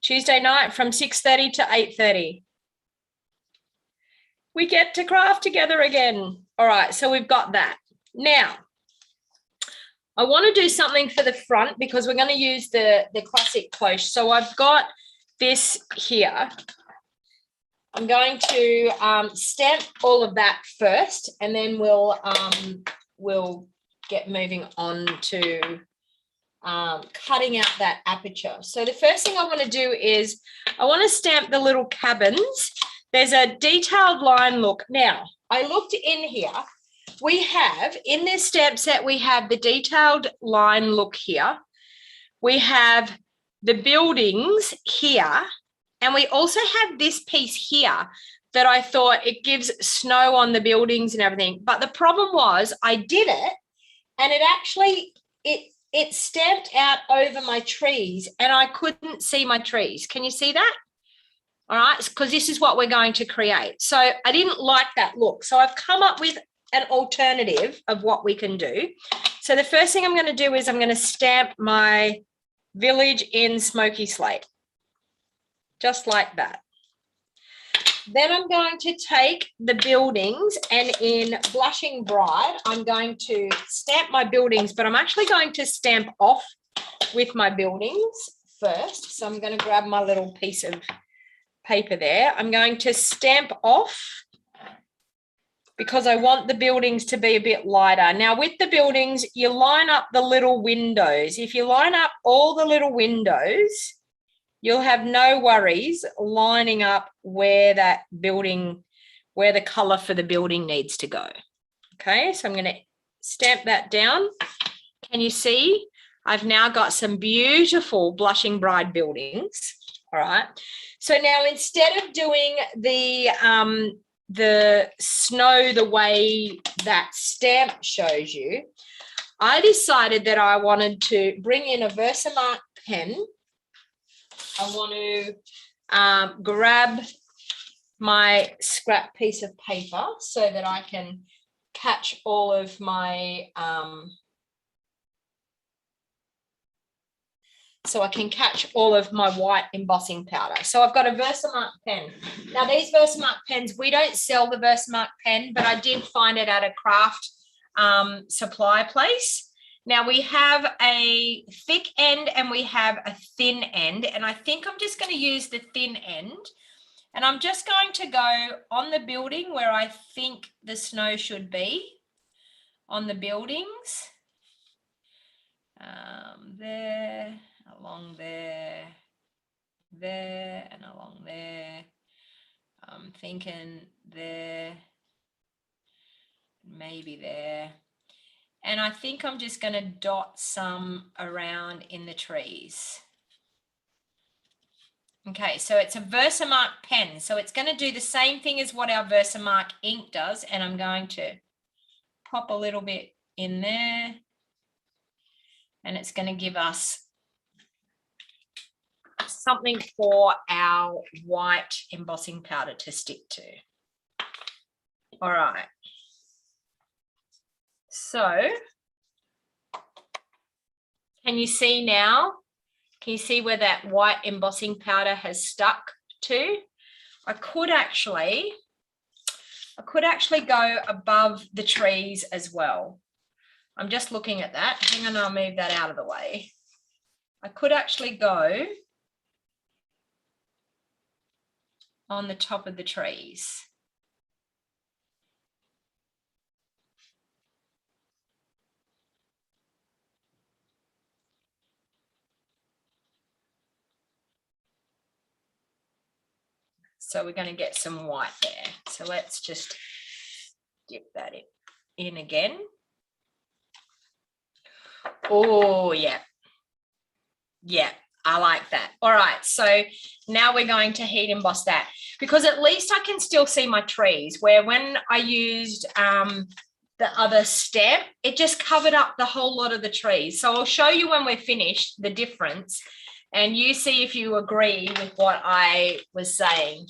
Tuesday night from 6:30 to 8:30. We get to craft together again. All right, so we've got that. Now, I want to do something for the front because we're going to use the classic cloche. So I've got this here. I'm going to stamp all of that first, and then we'll get moving on to cutting out that aperture. So the first thing I want to do is I want to stamp the little cabins. There's a detailed line look. Now, I looked in here. We have, in this stamp set, we have the detailed line look here. We have the buildings here. And we also have this piece here that I thought it gives snow on the buildings and everything. But the problem was I did it and it actually, it stamped out over my trees and I couldn't see my trees. Can you see that? All right, because this is what we're going to create. So I didn't like that look. So I've come up with an alternative of what we can do. So the first thing I'm going to do is I'm going to stamp my village in smoky slate. Just like that. Then I'm going to take the buildings and in Blushing Bride, I'm going to stamp my buildings, but I'm actually going to stamp off with my buildings first. So I'm going to grab my little piece of paper there. I'm going to stamp off because I want the buildings to be a bit lighter. Now with the buildings, you line up the little windows. If you line up all the little windows, you'll have no worries lining up where that building, where the colour for the building needs to go. Okay, so I'm going to stamp that down. Can you see? I've now got some beautiful Blushing Bride buildings. All right. So now instead of doing the snow the way that stamp shows you, I decided that I wanted to bring in a Versamark pen. I want to grab my scrap piece of paper so that I can catch all of my white embossing powder. So I've got a Versamark pen. Now these Versamark pens, we don't sell the Versamark pen, but I did find it at a craft supply place. Now we have a thick end and we have a thin end, and I think I'm just going to use the thin end And I'm just going to go on the building where I think the snow should be, on the buildings. There, along there, there, and along there. I'm thinking there, maybe there. And I think I'm just going to dot some around in the trees. Okay, so it's a Versamark pen. So it's going to do the same thing as what our Versamark ink does. And I'm going to pop a little bit in there. And it's going to give us something for our white embossing powder to stick to. All right. So can you see now? Can you see where that white embossing powder has stuck to? I could actually go above the trees as well. I'm just looking at that. Hang on, I'll move that out of the way. I could actually go on the top of the trees. So we're going to get some white there. So let's just dip that in again. Oh, yeah. Yeah, I like that. All right, so now we're going to heat emboss that, because at least I can still see my trees, where when I used the other stamp, it just covered up the whole lot of the trees. So I'll show you when we're finished the difference, and you see if you agree with what I was saying.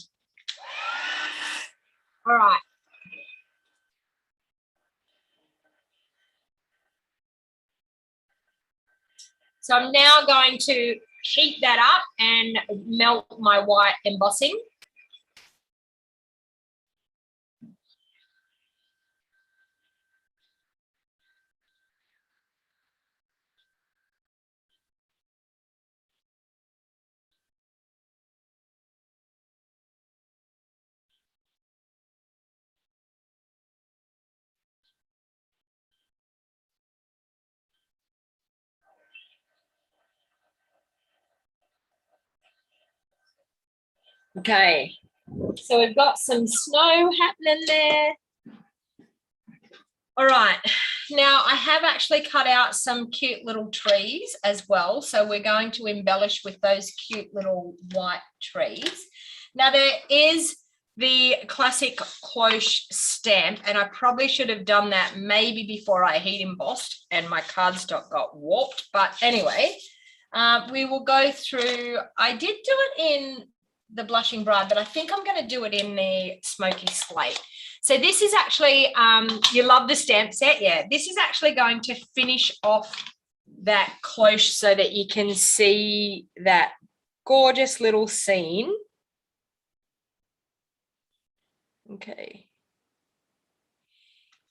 All right. So I'm now going to heat that up and melt my white embossing. Okay, so we've got some snow happening there. All right, now I have actually cut out some cute little trees as well. So we're going to embellish with those cute little white trees. Now there is the classic Cloche stamp, and I probably should have done that maybe before I heat embossed and my cardstock got warped. But anyway, we will go through. I did do it in the Blushing Bride, but I think I'm going to do it in the Smoky Slate. So this is actually, you love the stamp set, yeah. This is actually going to finish off that cloche so that you can see that gorgeous little scene. Okay.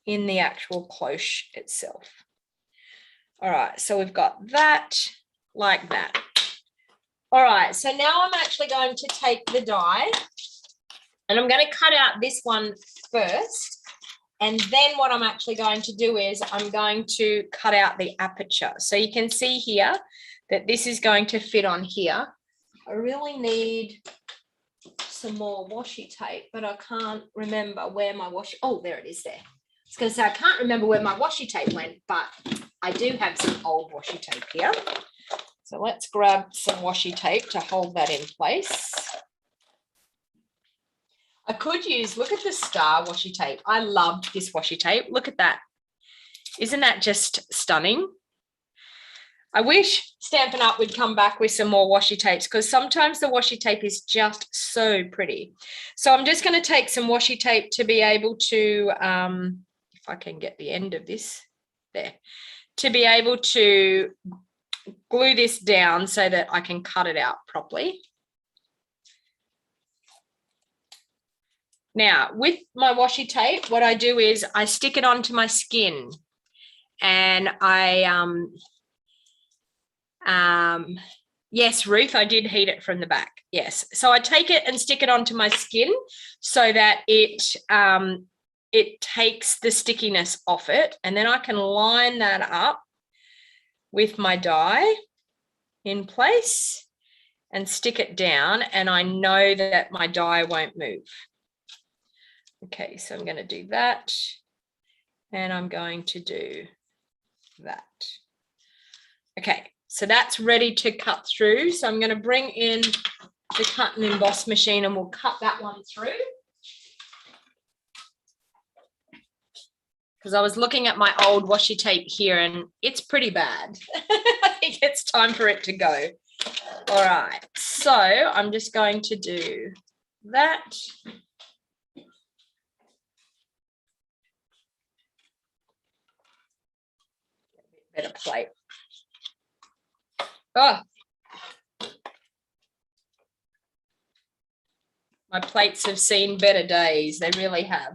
In the actual cloche itself. All right, so we've got that like that. All right, so now I'm actually going to take the die and I'm going to cut out this one first. And then what I'm actually going to do is I'm going to cut out the aperture. So you can see here that this is going to fit on here. I really need some more washi tape, but I can't remember where my washi, oh, there it is there. I was going to say, I can't remember where my washi tape went, but I do have some old washi tape here. So let's grab some washi tape to hold that in place. I could use, look at the star washi tape. I loved this washi tape. Look at that. Isn't that just stunning? I wish Stampin' Up would come back with some more washi tapes, because sometimes the washi tape is just so pretty. So I'm just going to take some washi tape to be able to, if I can get the end of this there, to be able to glue this down so that I can cut it out properly. Now, with my washi tape, what I do is I stick it onto my skin, and I, Yes, Ruth, I did heat it from the back. Yes. So I take it and stick it onto my skin so that it takes the stickiness off it. And then I can line that up with my die in place and stick it down, and I know that my die won't move. Okay, so I'm going to do that, and I'm going to do that. Okay, so that's ready to cut through. So I'm going to bring in the cut and emboss machine, and we'll cut that one through. Because I was looking at my old washi tape here, and it's pretty bad. I think it's time for it to go. All right, so I'm just going to do that. Better plate. Oh, my plates have seen better days. They really have.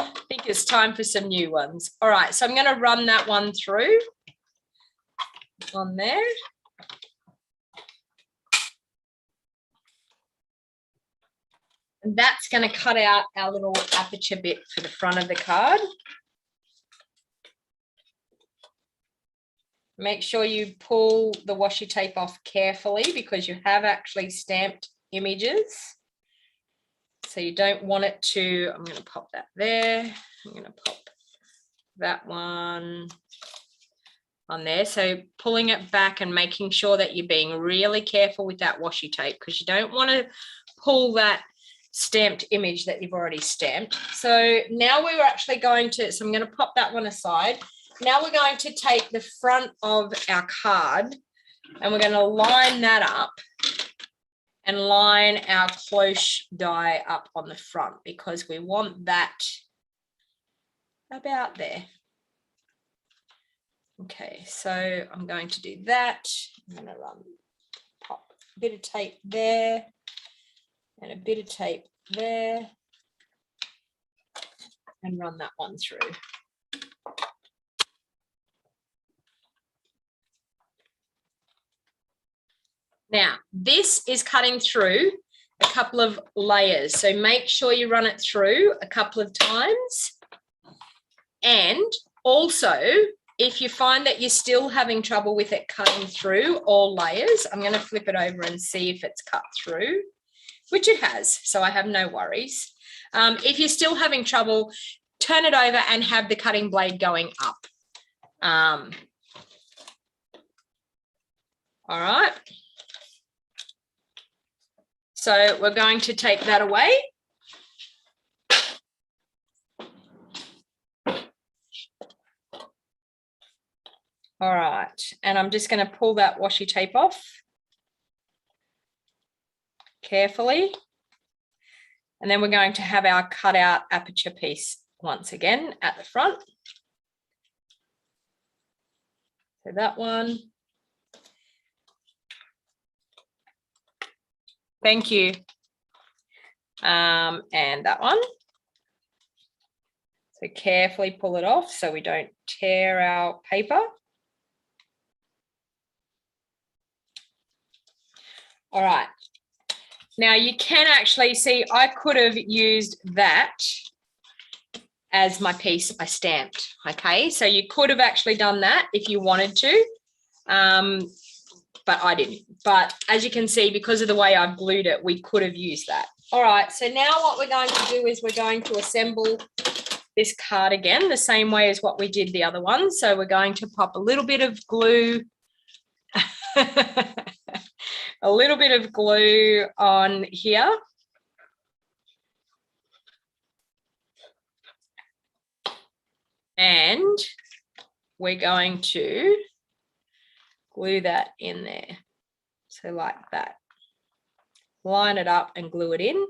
I think it's time for some new ones. All right, so I'm going to run that one through on there. And that's going to cut out our little aperture bit for the front of the card. Make sure you pull the washi tape off carefully because you have actually stamped images. So you don't want it to, I'm going to pop that there. I'm going to pop that one on there. So pulling it back and making sure that you're being really careful with that washi tape because you don't want to pull that stamped image that you've already stamped. So now we're actually going to, so I'm going to pop that one aside. Now we're going to take the front of our card and we're going to line that up and line our cloche die up on the front because we want that about there. Okay, so I'm going to do that. I'm going to pop a bit of tape there and a bit of tape there and run that one through. Now, this is cutting through a couple of layers, so make sure you run it through a couple of times. And also, if you find that you're still having trouble with it cutting through all layers, I'm going to flip it over and see if it's cut through, which it has, so I have no worries. If you're still having trouble, turn it over and have the cutting blade going up. All right. So we're going to take that away. All right, and I'm just going to pull that washi tape off carefully. And then we're going to have our cutout aperture piece once again at the front. So that one. Thank you. And that one. So carefully pull it off so we don't tear our paper. All right. Now you can actually see I could have used that as my piece I stamped. Okay, so you could have actually done that if you wanted to. But I didn't. But as you can see, because of the way I've glued it, we could have used that. All right, so now what we're going to do is we're going to assemble this card again, the same way as what we did the other one. So we're going to pop a little bit of glue, a little bit of glue on here. And we're going to glue that in there. So like that. Line it up and glue it in.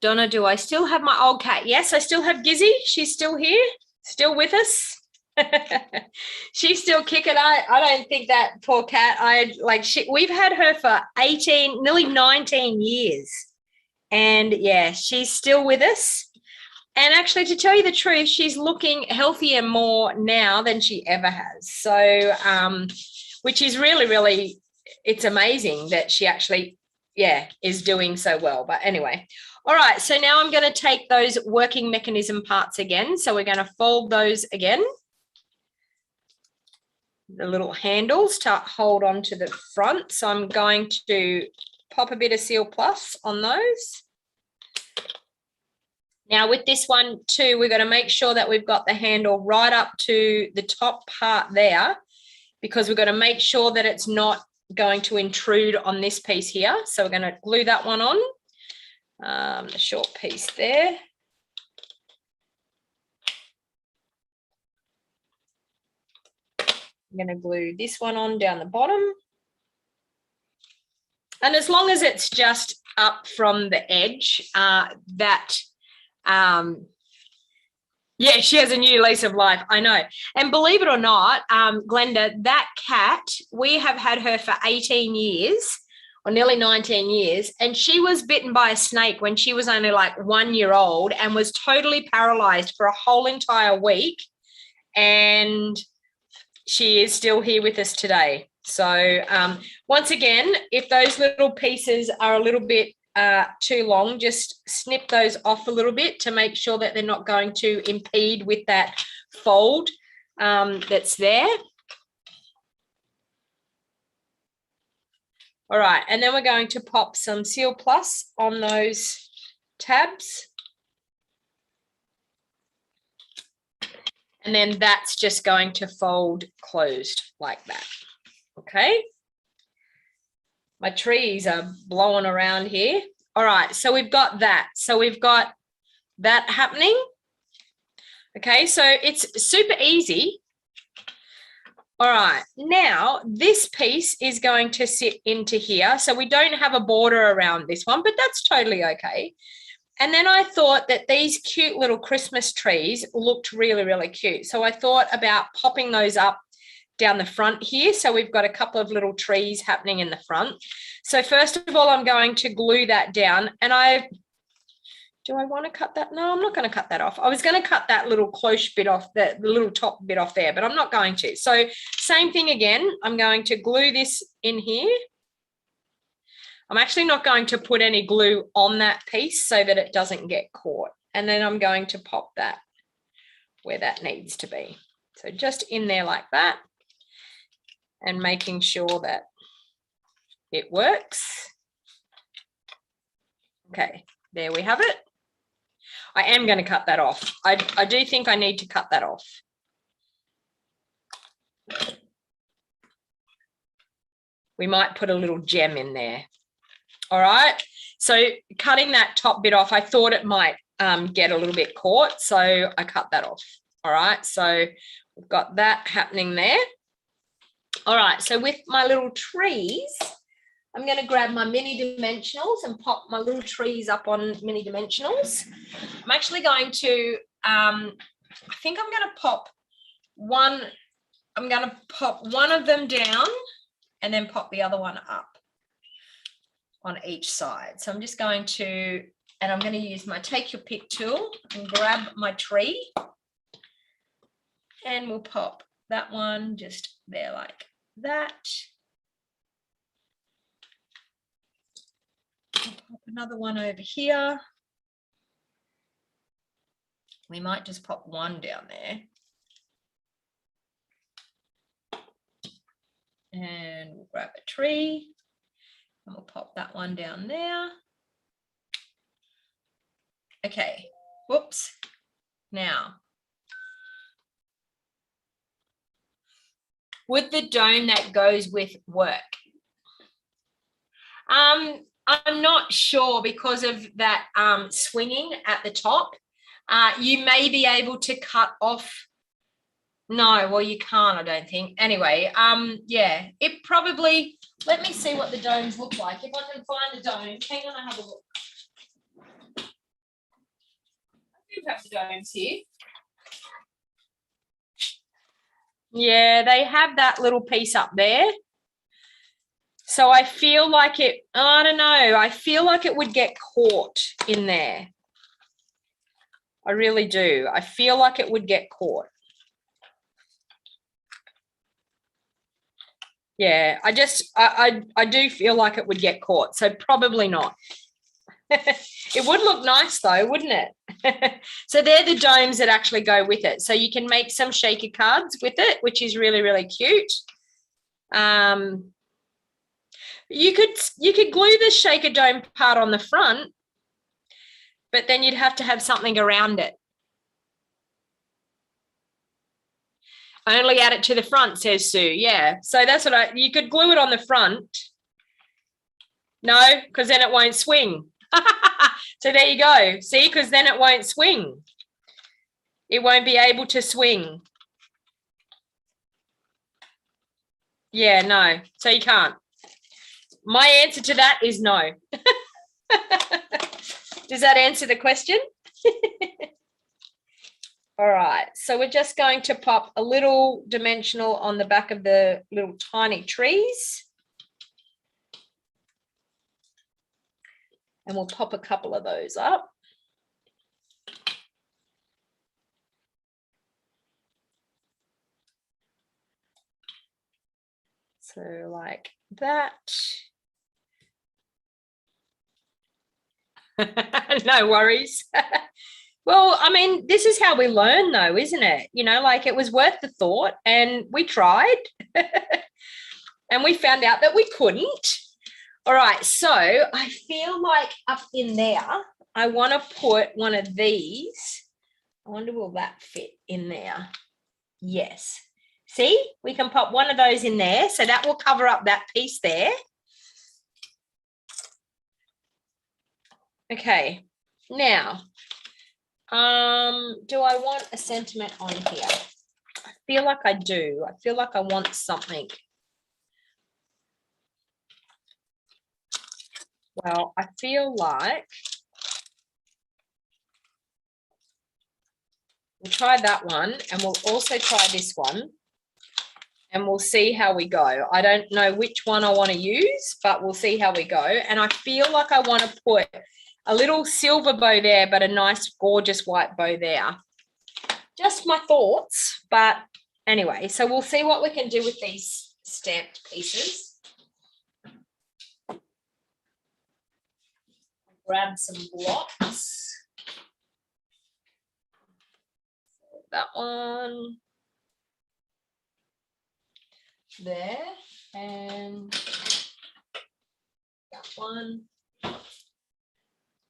Donna, do I still have my old cat? Yes, I still have Gizzy. She's still here, still with us. She's still kicking. I don't think that poor cat, we've had her for 18, nearly 19 years. And yeah, she's still with us. And actually, to tell you the truth, she's looking healthier more now than she ever has. So, which is really, really, it's amazing that she actually, is doing so well. But anyway, all right. So now I'm going to take those working mechanism parts again. So we're going to fold those again. The little handles to hold on to the front. So I'm going to pop a bit of Seal Plus on those. Now with this one too, we're going to make sure that we've got the handle right up to the top part there, because we're going to make sure that it's not going to intrude on this piece here. So we're going to glue that one on, the short piece there. I'm going to glue this one on down the bottom. And as long as it's just up from the edge, she has a new lease of life. I know. And believe it or not, Glenda, that cat, we have had her for 18 years or nearly 19 years. And she was bitten by a snake when she was only like 1 year old and was totally paralyzed for a whole entire week. And she is still here with us today. So once again, if those little pieces are a little bit too long, just snip those off a little bit to make sure that they're not going to impede with that fold that's there. All right, and then we're going to pop some Seal Plus on those tabs. And then that's just going to fold closed like that. Okay. My trees are blowing around here. All right, so we've got that. So we've got that happening. Okay, so it's super easy. All right, now this piece is going to sit into here. So we don't have a border around this one, but that's totally okay. And then I thought that these cute little Christmas trees looked really, really cute. So I thought about popping those up down the front here. So we've got a couple of little trees happening in the front. So first of all, I'm going to glue that down. And do I want to cut that? No, I'm not going to cut that off. I was going to cut that little cloche bit off, the little top bit off there, but I'm not going to. So same thing again. I'm going to glue this in here. I'm actually not going to put any glue on that piece so that it doesn't get caught. And then I'm going to pop that where that needs to be. So just in there like that, and making sure that it works. Okay, there we have it. I am going to cut that off. I do think I need to cut that off. We might put a little gem in there. All right, so cutting that top bit off, I thought it might get a little bit caught, so I cut that off. All right, so we've got that happening there. All right, so with my little trees, I'm going to grab my mini dimensionals and pop my little trees up on mini dimensionals. I'm actually going to, I think I'm going to pop one, I'm going to pop one of them down and then pop the other one up on each side. So I'm just going to, and I'm going to use my take your pick tool and grab my tree, and we'll pop that one just there like that. I'll pop another one over here. We might just pop one down there. And we'll grab a tree and we'll pop that one down there. Okay, whoops. Now, with the dome that goes with work, I'm not sure because of that swinging at the top. You may be able to cut off. No, well, you can't, I don't think. Anyway, yeah, it probably, let me see what the domes look like. If I can find the domes, hang on, I have a look. I do have the domes here. Yeah, they have that little piece up there. So I feel like it, I don't know, I feel like it would get caught in there. I really do. I feel like it would get caught. Yeah, I do feel like it would get caught, so probably not. It would look nice though, wouldn't it? So they're the domes that actually go with it. So you can make some shaker cards with it, which is really, really cute. You could glue the shaker dome part on the front, but then you'd have to have something around it. Only add it to the front, says Sue. Yeah, so that's what you could glue it on the front. No, because then it won't swing. So there you go. See, because then it won't swing. It won't be able to swing. Yeah, no. So you can't. My answer to that is no. Does that answer the question? All right. So we're just going to pop a little dimensional on the back of the little tiny trees. And we'll pop a couple of those up. So like that. No worries. Well, I mean, this is how we learn though, isn't it? You know, like it was worth the thought and we tried and we found out that we couldn't. All right, so I feel like up in there, I want to put one of these. I wonder, will that fit in there? Yes. See, we can pop one of those in there. So that will cover up that piece there. Okay, now, do I want a sentiment on here? I feel like I do. I feel like I want something. Well, I feel like we'll try that one and we'll also try this one and we'll see how we go. I don't know which one I want to use, but we'll see how we go. And I feel like I want to put a little silver bow there, but a nice, gorgeous white bow there. Just my thoughts, but anyway, so we'll see what we can do with these stamped pieces. Grab some blocks. That one there and that one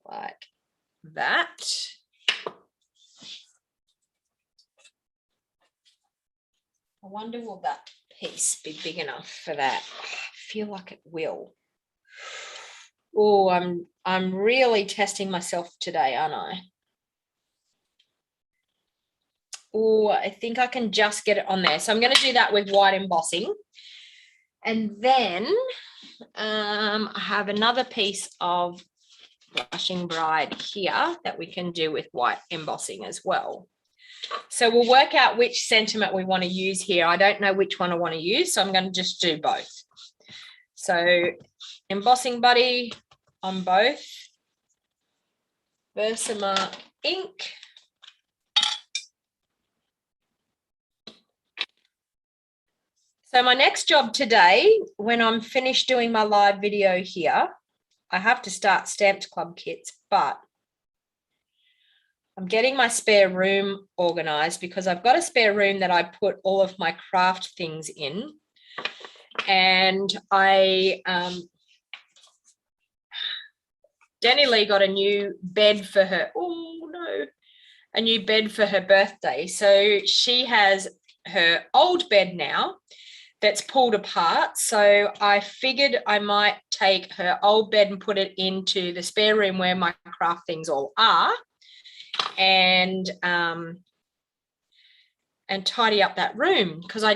like that. I wonder, will that piece be big enough for that? I feel like it will. Oh, I'm really testing myself today, aren't I? Oh, I think I can just get it on there. So I'm going to do that with white embossing. And then I have another piece of Blushing Bride here that we can do with white embossing as well. So we'll work out which sentiment we want to use here. I don't know which one I want to use, so I'm going to just do both. So embossing buddy on both, Versamark ink. So my next job today, when I'm finished doing my live video here, I have to start Stamped Club kits, but I'm getting my spare room organized because I've got a spare room that I put all of my craft things in. And Danny Lee got a new bed for her. Oh no, a new bed for her birthday. So she has her old bed now that's pulled apart. So I figured I might take her old bed and put it into the spare room where my craft things all are, and tidy up that room because I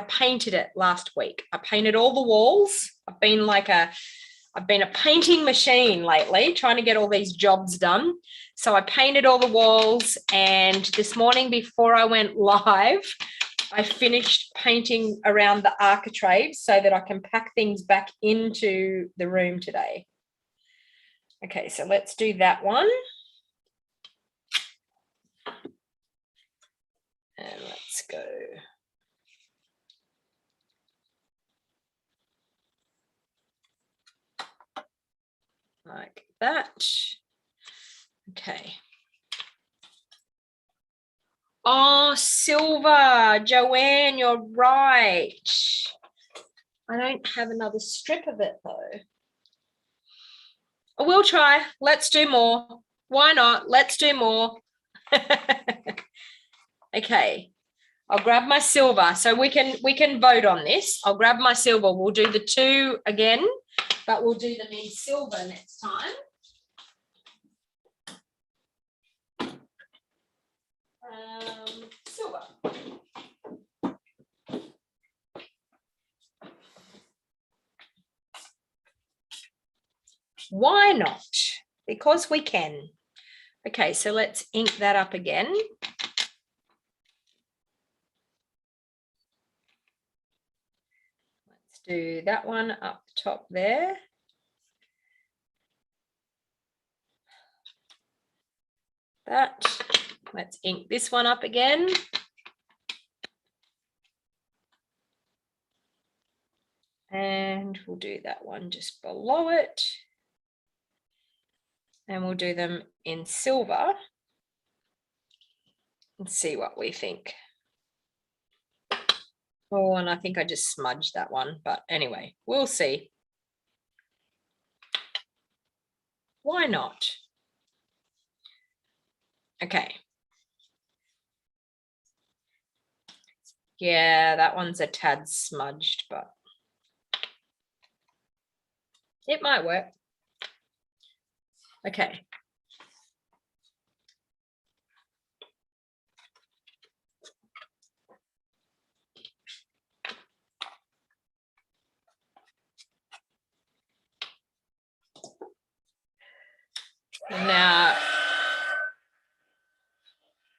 painted it last week. I painted all the walls. I've been a painting machine lately, trying to get all these jobs done. So I painted all the walls, and this morning before I went live, I finished painting around the architraves so that I can pack things back into the room today. Okay, so let's do that one. And let's go. Like that. Okay. Oh, silver. Joanne, you're right. I don't have another strip of it though. We'll try. Let's do more. Why not? Let's do more. Okay. I'll grab my silver. So we can vote on this. I'll grab my silver. We'll do the two again, but we'll do them in silver next time. Silver. Why not? Because we can. Okay, so let's ink that up again. Let's do that one up the top there. That. Let's ink this one up again. And we'll do that one just below it. And we'll do them in silver and see what we think. Oh, and I think I just smudged that one, but anyway, we'll see. Why not? Okay. Yeah, that one's a tad smudged, but it might work. Okay. Now,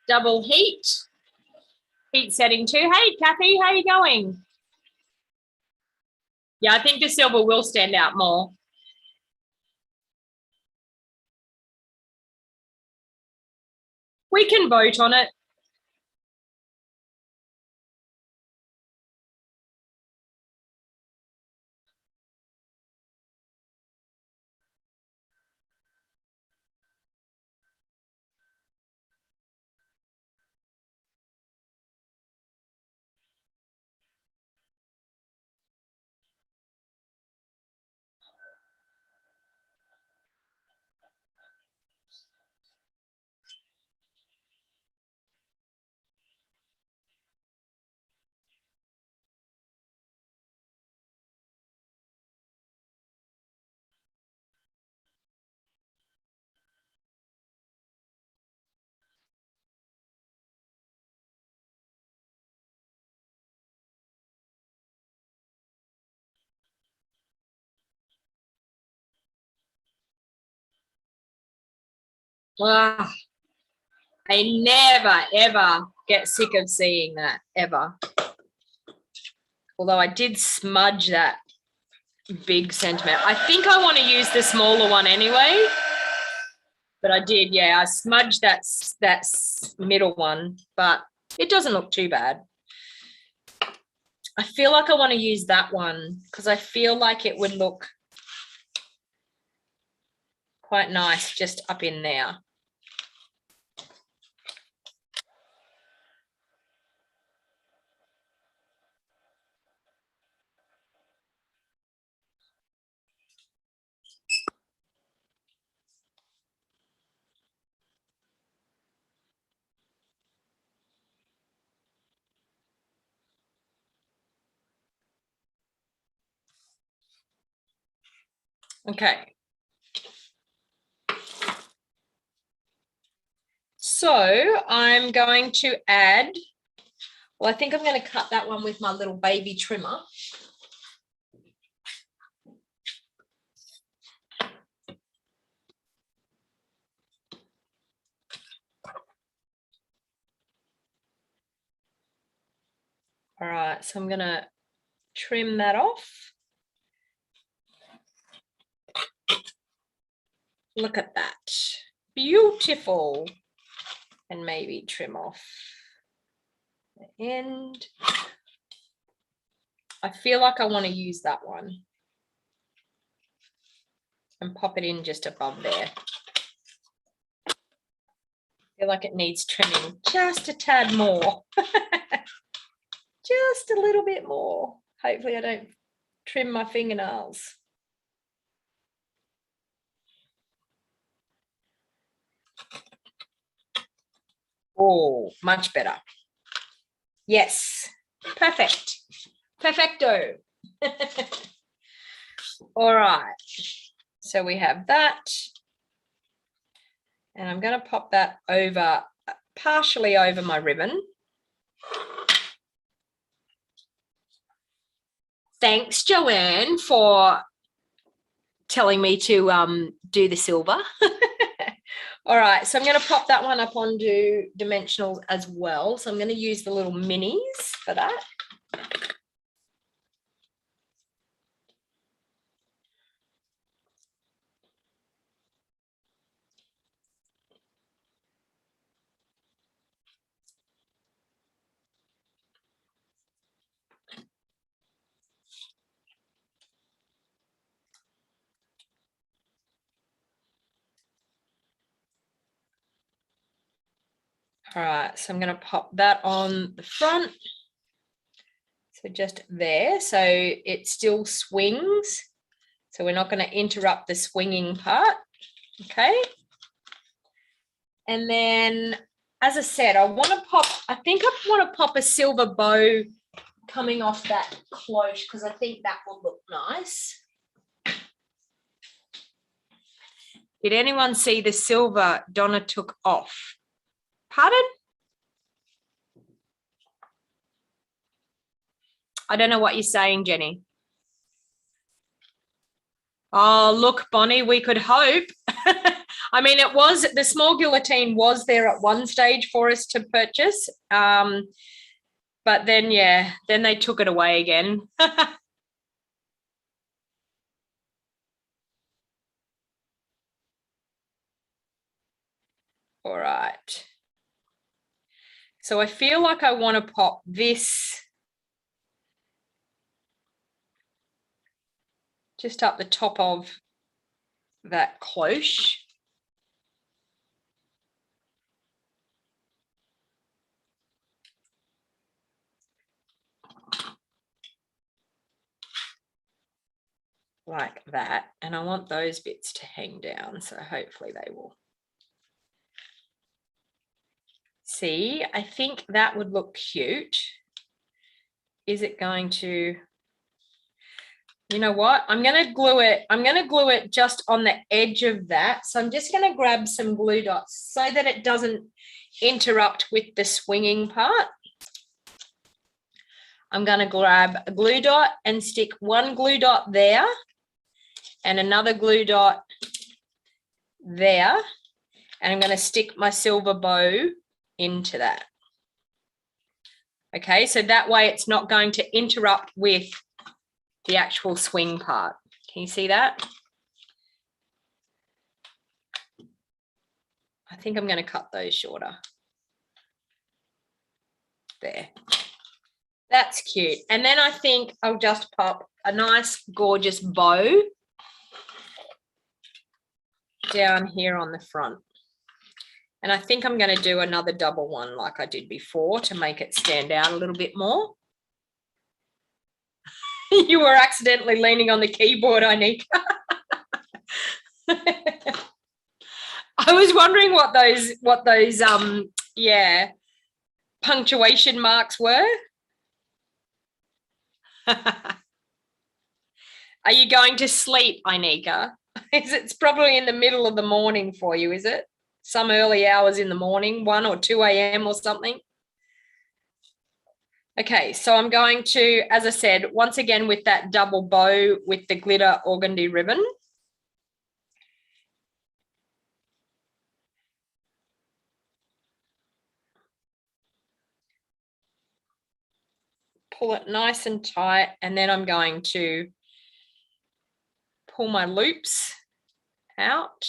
double heat. Heat setting 2. Hey, Kathy, how are you going? Yeah, I think the silver will stand out more. We can vote on it. Ah, I never, ever get sick of seeing that, ever. Although I did smudge that big sentiment. I think I want to use the smaller one anyway. But I did, yeah. I smudged that middle one, but it doesn't look too bad. I feel like I want to use that one because I feel like it would look quite nice just up in there. Okay. So I'm going to add, well, I think I'm going to cut that one with my little baby trimmer. All right, so I'm going to trim that off. Look at that. Beautiful. And maybe trim off the end. I feel like I want to use that one and pop it in just above there. I feel like it needs trimming just a tad more. Just a little bit more. Hopefully I don't trim my fingernails. Oh, much better. Yes, perfect. Perfecto. All right, so we have that. And I'm going to pop that over, partially over my ribbon. Thanks, Joanne, for telling me to do the silver. All right, so I'm going to pop that one up onto dimensionals as well. So I'm going to use the little minis for that. All right, so I'm going to pop that on the front. So just there, so it still swings. So we're not going to interrupt the swinging part, okay? And then, as I said, I think I want to pop a silver bow coming off that cloche because I think that will look nice. Did anyone see the silver Donna took off? Pardon? I don't know what you're saying, Jenny. Oh, look, Bonnie, we could hope. I mean, it was, the small guillotine was there at one stage for us to purchase. But then, yeah, then they took it away again. All right. So I feel like I want to pop this just up the top of that cloche. Like that. And I want those bits to hang down. So hopefully they will. See, I think that would look cute. Is it going to... You know what? I'm going to glue it. I'm going to glue it just on the edge of that. So I'm just going to grab some glue dots so that it doesn't interrupt with the swinging part. I'm going to grab a glue dot and stick one glue dot there and another glue dot there. And I'm going to stick my silver bow into that. Okay, so that way it's not going to interrupt with the actual swing part. Can you see that? I think I'm going to cut those shorter. There. That's cute. And then I think I'll just pop a nice, gorgeous bow down here on the front. And I think I'm going to do another double one like I did before to make it stand out a little bit more. You were accidentally leaning on the keyboard, Anika. I was wondering what those yeah, punctuation marks were. Are you going to sleep, Anika? It's probably in the middle of the morning for you, is it? Some early hours in the morning, 1 or 2 a.m. or something. Okay, so I'm going to, as I said, once again with that double bow with the glitter organdy ribbon. Pull it nice and tight, and then I'm going to pull my loops out.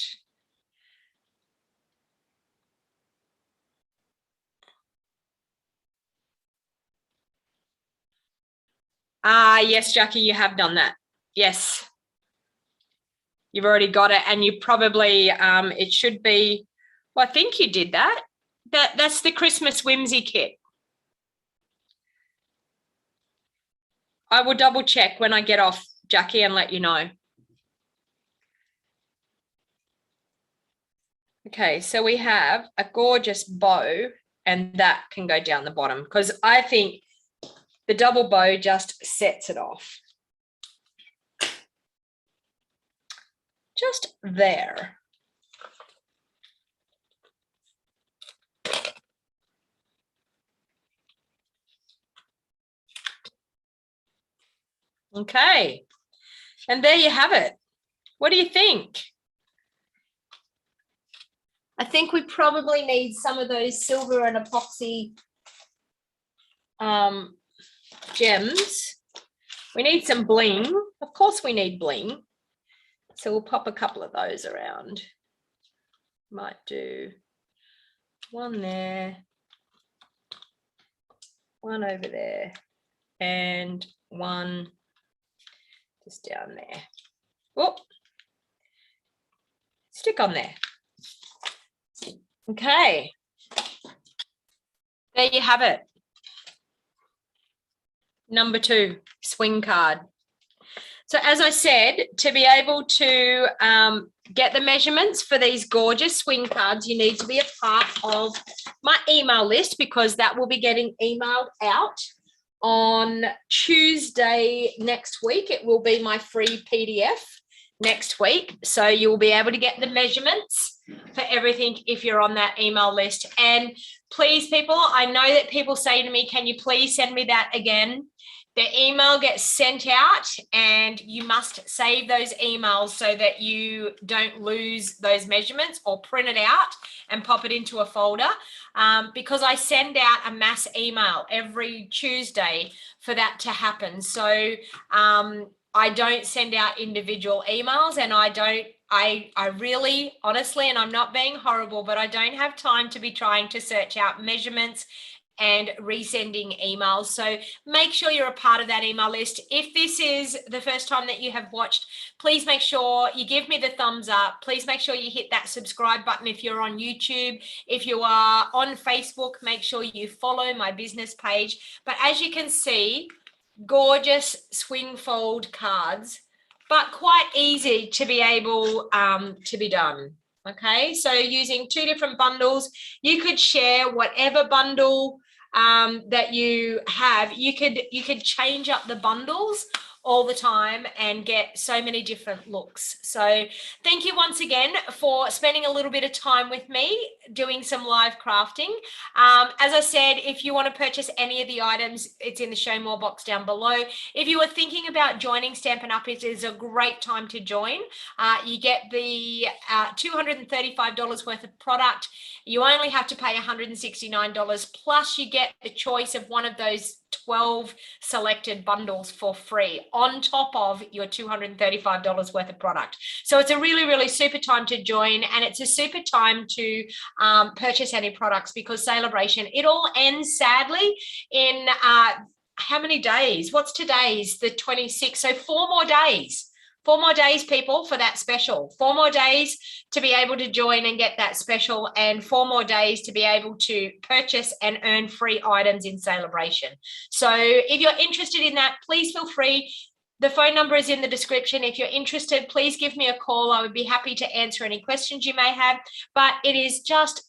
Yes, Jackie, you have done that. Yes. You've already got it, and you probably, it should be, well, I think you did that. That's the Christmas Whimsy kit. I will double check when I get off, Jackie, and let you know. Okay, so we have a gorgeous bow, and that can go down the bottom because I think the double bow just sets it off. Just there. Okay, and there you have it. What do you think? I think we probably need some of those silver and epoxy gems. We need some bling. Of course we need bling. So we'll pop a couple of those around. Might do one there, one over there, and one just down there. Oh, stick on there. Okay, there you have it. Number 2, swing card. So as I said, to be able to get the measurements for these gorgeous swing cards, you need to be a part of my email list because that will be getting emailed out on Tuesday next week. It will be my free PDF next week. So you will be able to get the measurements for everything if you're on that email list. And please, people, I know that people say to me, can you please send me that again? The email gets sent out and you must save those emails so that you don't lose those measurements, or print it out and pop it into a folder, because I send out a mass email every Tuesday for that to happen. So I don't send out individual emails, and I really, honestly, and I'm not being horrible, but I don't have time to be trying to search out measurements and resending emails. So make sure you're a part of that email list. If this is the first time that you have watched, please make sure you give me the thumbs up. Please make sure you hit that subscribe button if you're on YouTube. If you are on Facebook, make sure you follow my business page. But as you can see, gorgeous swing fold cards, but quite easy to be able to be done. Okay, so using 2 different bundles, you could share whatever bundle that you have. You could change up the bundles all the time and get so many different looks. So thank you once again for spending a little bit of time with me doing some live crafting. As I said, if you want to purchase any of the items, it's in the show more box down below. If you are thinking about joining Stampin' Up, it is a great time to join. You get the $235 worth of product. You only have to pay $169, plus you get the choice of one of those 12 selected bundles for free on top of your $235 worth of product. So it's a really, really super time to join, and it's a super time to purchase any products, because Celebration, it all ends sadly in how many days? What's today's? The 26th. So 4 more days. 4 more days, people, for that special. 4 more days to be able to join and get that special, and 4 more days to be able to purchase and earn free items in Celebration. So if you're interested in that, please feel free. The phone number is in the description. If you're interested, please give me a call. I would be happy to answer any questions you may have. But it is just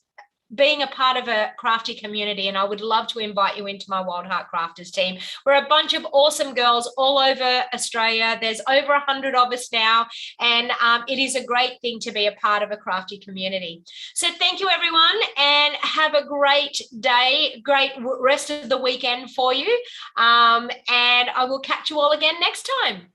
being a part of a crafty community, and I would love to invite you into my Wild Heart Crafters team. We're a bunch of awesome girls all over Australia. There's over 100 of us now, and it is a great thing to be a part of a crafty community. So thank you, everyone, and have a great day, great rest of the weekend for you, and I will catch you all again next time.